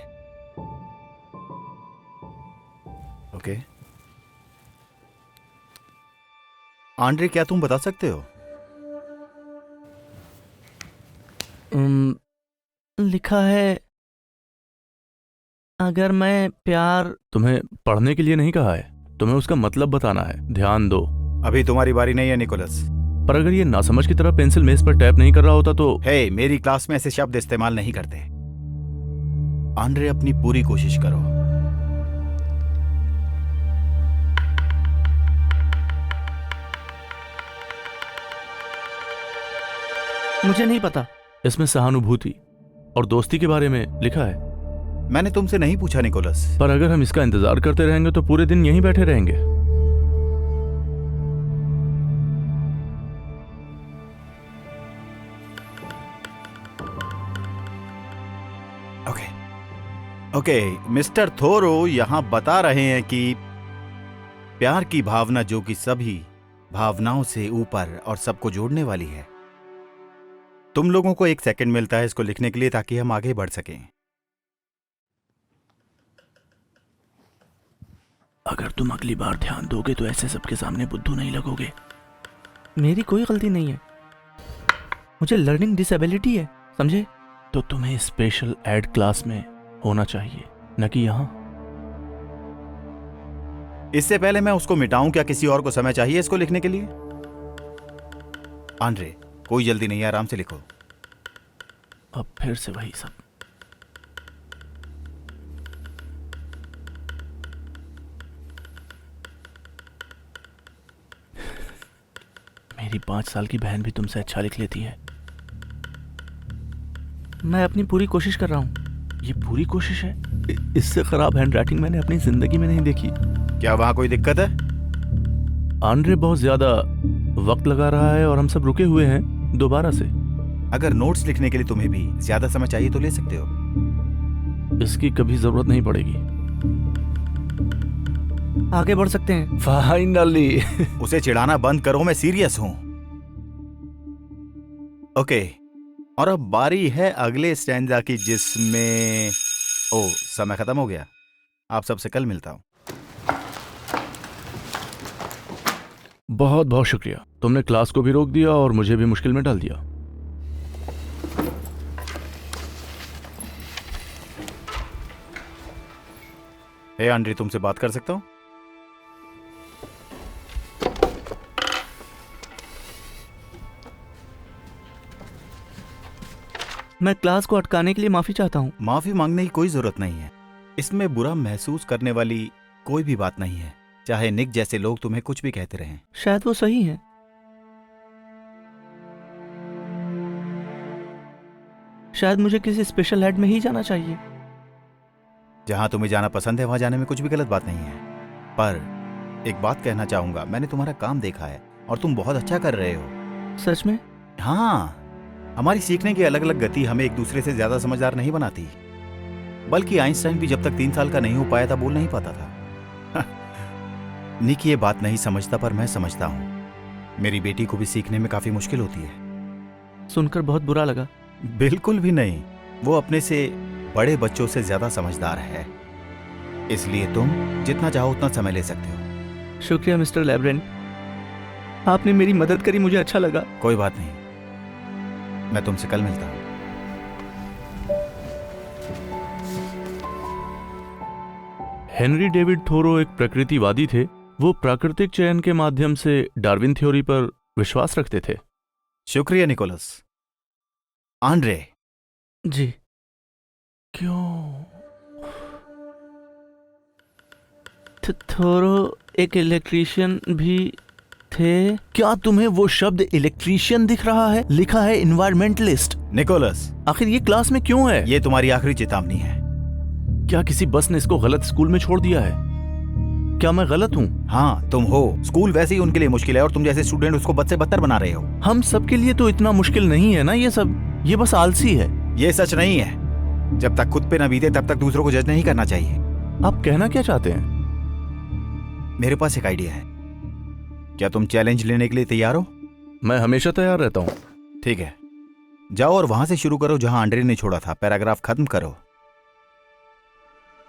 ओके आंड्रे, क्या तुम बता सकते हो? लिखा है, अगर मैं प्यार। तुम्हें पढ़ने के लिए नहीं कहा है, तुम्हें उसका मतलब बताना है। ध्यान दो। अभी तुम्हारी बारी नहीं है निकोलस। पर अगर ये नासमझ की तरह पेंसिल मेज पर टैप नहीं कर रहा होता तो। हे, मेरी क्लास में ऐसे शब्द इस्तेमाल नहीं करते। आंड्रे, अपनी पूरी कोशिश करो। मुझे नहीं पता। इसमें सहानुभूति और दोस्ती के बारे में लिखा है। मैंने तुमसे नहीं पूछा निकोलस। पर अगर हम इसका इंतजार करते रहेंगे तो पूरे दिन यहीं बैठे रहेंगे। ओके, मिस्टर थोरो यहां बता रहे हैं कि प्यार की भावना जो कि सभी भावनाओं से ऊपर और सबको जोड़ने वाली है। तुम लोगों को 1 सेकंड मिलता है इसको लिखने के लिए ताकि हम आगे बढ़ सकें। अगर तुम अगली बार ध्यान दोगे तो ऐसे सबके सामने बुद्धू नहीं लगोगे। मेरी कोई गलती नहीं है, मुझे लर्निंग डिसेबिलिटी है, समझे? तो तुम्हें स्पेशल एड क्लास में होना चाहिए, न कि यहां। इससे पहले मैं उसको मिटाऊं, क्या किसी और को समय चाहिए इसको लिखने के लिए? आंड्रे, कोई जल्दी नहीं है, आराम से लिखो। अब फिर से वही सब। मेरी 5 साल की बहन भी तुमसे अच्छा लिख लेती है। मैं अपनी पूरी कोशिश कर रहा हूं। ये पूरी कोशिश है। इससे खराब हैंडराइटिंग मैंने अपनी जिंदगी में नहीं देखी। क्या वहां कोई दिक्कत है? आंड्रे बहुत ज्यादा वक्त लगा रहा है और हम सब रुके हुए हैं दोबारा से। अगर नोट्स लिखने के लिए तुम्हें भी ज्यादा समय चाहिए तो ले सकते हो। इसकी कभी जरूरत नहीं पड़ेगी। आगे बढ़ सकते हैं। फाइनली। उसे चिढ़ाना बंद करो, मैं सीरियस हूं। ओके, और अब बारी है अगले स्टैंजा की, जिसमें समय खत्म हो गया। आप सबसे कल मिलता हूं। बहुत बहुत शुक्रिया, तुमने क्लास को भी रोक दिया और मुझे भी मुश्किल में डाल दिया। हे आंड्रे, तुमसे बात कर सकता हूं? मैं क्लास को अटकाने के लिए माफी चाहता हूं। माफी मांगने की कोई जरूरत नहीं है। इसमें बुरा महसूस करने वाली कोई भी बात नहीं है, चाहे निक जैसे लोग तुम्हें कुछ भी कहते रहें। शायद वो सही है। शायद मुझे किसी स्पेशल एड में ही जाना चाहिए। जहां तुम्हें जाना पसंद है वहां जाने में कुछ भी गलत बात नहीं है। पर एक बात कहना चाहूंगा, मैंने तुम्हारा काम देखा है और तुम बहुत अच्छा कर रहे हो। सच में? हाँ, हमारी सीखने की अलग अलग गति हमें एक दूसरे से ज्यादा समझदार नहीं बनाती। बल्कि आइंस्टाइन भी जब तक 3 साल का नहीं हो पाया था बोल नहीं पाता था। निक ये बात नहीं समझता, पर मैं समझता हूं। मेरी बेटी को भी सीखने में काफी मुश्किल होती है। सुनकर बहुत बुरा लगा। बिल्कुल भी नहीं, वो अपने से बड़े बच्चों से ज्यादा समझदार है। इसलिए तुम जितना चाहो उतना समय ले सकते हो। शुक्रिया मिस्टर लैब्रेंट, आपने मेरी मदद करी, मुझे अच्छा लगा। कोई बात नहीं, मैं तुमसे कल मिलता हूं। हेनरी डेविड थोरो एक प्रकृतिवादी थे। वो प्राकृतिक चयन के माध्यम से डार्विन थ्योरी पर विश्वास रखते थे। शुक्रिया निकोलस। आंड्रे जी। क्यों? थोरो एक इलेक्ट्रीशियन भी थे। क्या तुम्हें वो शब्द इलेक्ट्रीशियन दिख रहा है? लिखा है इन्वायरमेंटलिस्ट। निकोलस, आखिर ये क्लास में क्यों है? ये तुम्हारी आखिरी चेतावनी है। क्या किसी बस ने इसको गलत स्कूल में छोड़ दिया है? क्या मैं गलत हूँ? हाँ, तुम हो। स्कूल वैसे ही उनके लिए मुश्किल है और तुम जैसे स्टूडेंट उसको बद से बदतर बना रहे हो। हम सबके लिए तो इतना मुश्किल नहीं है ना ये सब। ये बस आलसी है। ये सच नहीं है। जब तक खुद पे न बीते तब तक दूसरों को जज नहीं करना चाहिए। आप कहना क्या चाहते हैं? मेरे पास एक आइडिया है। क्या तुम चैलेंज लेने के लिए तैयार हो? मैं हमेशा तैयार रहता हूँ। ठीक है, जाओ और वहां से शुरू करो जहां आंड्रे ने छोड़ा था। पैराग्राफ खत्म करो।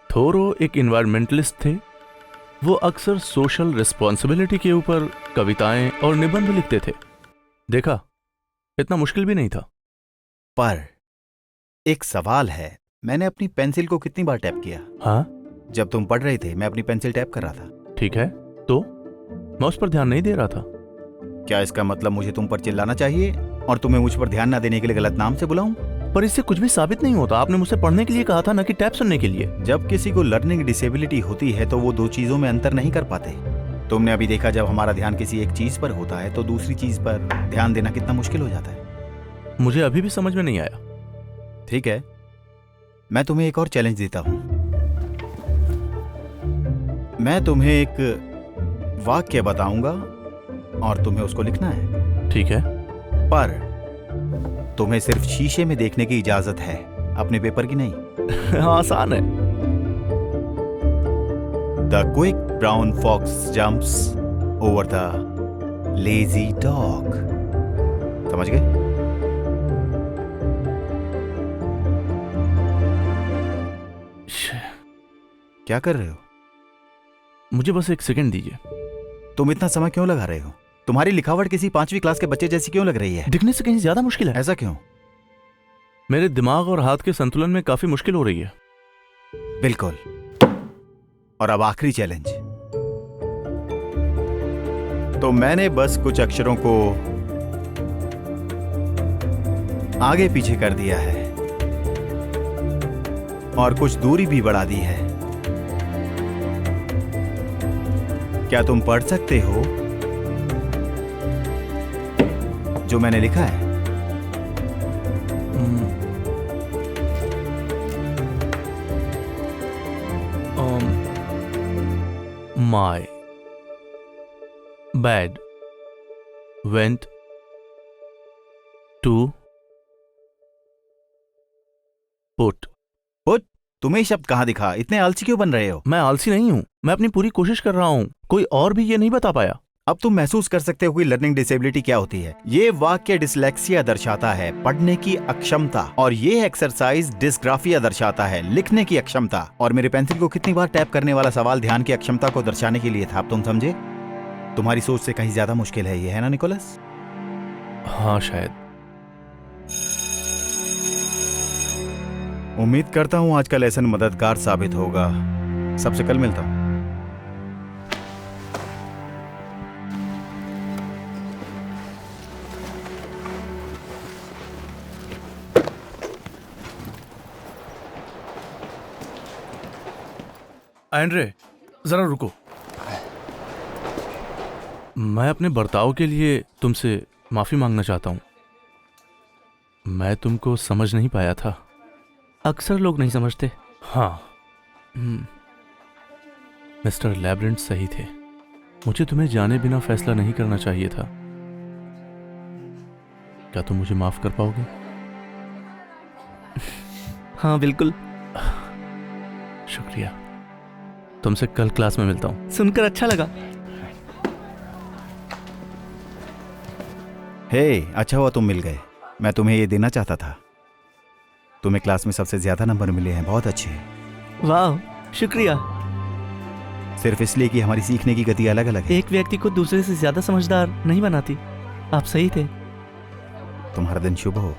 थोरो एक इन्वायरमेंटलिस्ट थे। वो अक्सर सोशल रिस्पॉन्सिबिलिटी के ऊपर कविताएं और निबंध लिखते थे। देखा, इतना मुश्किल भी नहीं था। पर एक सवाल है, मैंने अपनी पेंसिल को कितनी बार टैप किया? हाँ, जब तुम पढ़ रहे थे मैं अपनी पेंसिल टैप कर रहा था। ठीक है, तो मैं उस पर ध्यान नहीं दे रहा था। क्या इसका मतलब मुझे तुम पर चिल्लाना चाहिए और तुम्हें मुझ पर ध्यान ना देने के लिए गलत नाम से बुलाऊं? पर इससे कुछ भी साबित नहीं होता। आपने मुझसे पढ़ने के लिए कहा था, ना कि टैप सुनने के लिए। जब किसी को लर्निंग डिसेबिलिटी होती है तो वो दो चीजों में अंतर नहीं कर पाते। तुमने अभी देखा, जब हमारा ध्यान किसी एक चीज पर होता है तो दूसरी चीज पर ध्यान देना कितना मुश्किल हो जाता है। मुझे अभी भी समझ में नहीं आया। ठीक है, मैं तुम्हें एक और चैलेंज देता हूं। मैं तुम्हें एक वाक्य बताऊंगा और तुम्हें उसको लिखना है। ठीक है, पर तुम्हें सिर्फ शीशे में देखने की इजाजत है, अपने पेपर की नहीं। आसान है। The quick brown fox jumps over the lazy dog. समझ गए? क्या कर रहे हो? मुझे बस एक सेकंड दीजिए। तुम इतना समय क्यों लगा रहे हो? तुम्हारी लिखावट किसी 5वीं क्लास के बच्चे जैसी क्यों लग रही है? दिखने से कहीं ज्यादा मुश्किल है। ऐसा क्यों? मेरे दिमाग और हाथ के संतुलन में काफी मुश्किल हो रही है। बिल्कुल। और अब आखिरी चैलेंज। तो मैंने बस कुछ अक्षरों को आगे पीछे कर दिया है और कुछ दूरी भी बढ़ा दी है। क्या तुम पढ़ सकते हो जो मैंने लिखा है? My bed went to put. Put? तुम्हें शब्द कहाँ दिखा? इतने आलसी क्यों बन रहे हो? मैं आलसी नहीं हूं, मैं अपनी पूरी कोशिश कर रहा हूं। कोई और भी ये नहीं बता पाया। अब तुम महसूस कर सकते हो कि लर्निंग डिसेबिलिटी क्या होती है। ये वाक्य डिसलेक्सिया दर्शाता है, पढ़ने की अक्षमता, और ये एक्सरसाइज डिस्ग्राफिया दर्शाता है, लिखने की अक्षमता। और मेरे पेंसिल को कितनी बार टैप करने वाला सवाल ध्यान की अक्षमता को दर्शाने के लिए था। अब तुम समझे? तुम्हारी सोच से कहीं ज्यादा मुश्किल है ये, है ना निकोलस? हाँ, शायद। उम्मीद करता हूं आज का लेसन मददगार साबित होगा। सबसे कल मिलता हूं। एंड्रे, जरा रुको। मैं अपने बर्ताव के लिए तुमसे माफी मांगना चाहता हूं। मैं तुमको समझ नहीं पाया था। अक्सर लोग नहीं समझते। हाँ, मिस्टर लैब्रिंथ सही थे। मुझे तुम्हें जाने बिना फैसला नहीं करना चाहिए था। क्या तुम मुझे माफ कर पाओगे? हाँ, बिल्कुल। शुक्रिया। तुमसे कल क्लास में मिलता हूं। सुनकर अच्छा लगा। हे, अच्छा हुआ तुम मिल गए। मैं तुम्हें ये देना चाहता था। तुम्हें क्लास में सबसे ज्यादा नंबर मिले हैं, बहुत अच्छे। वाह, शुक्रिया। सिर्फ इसलिए कि हमारी सीखने की गति अलग अलग है। एक व्यक्ति को दूसरे से ज्यादा समझदार नहीं बनाती। आप सही थे। तुम्हारा दिन शुभ हो।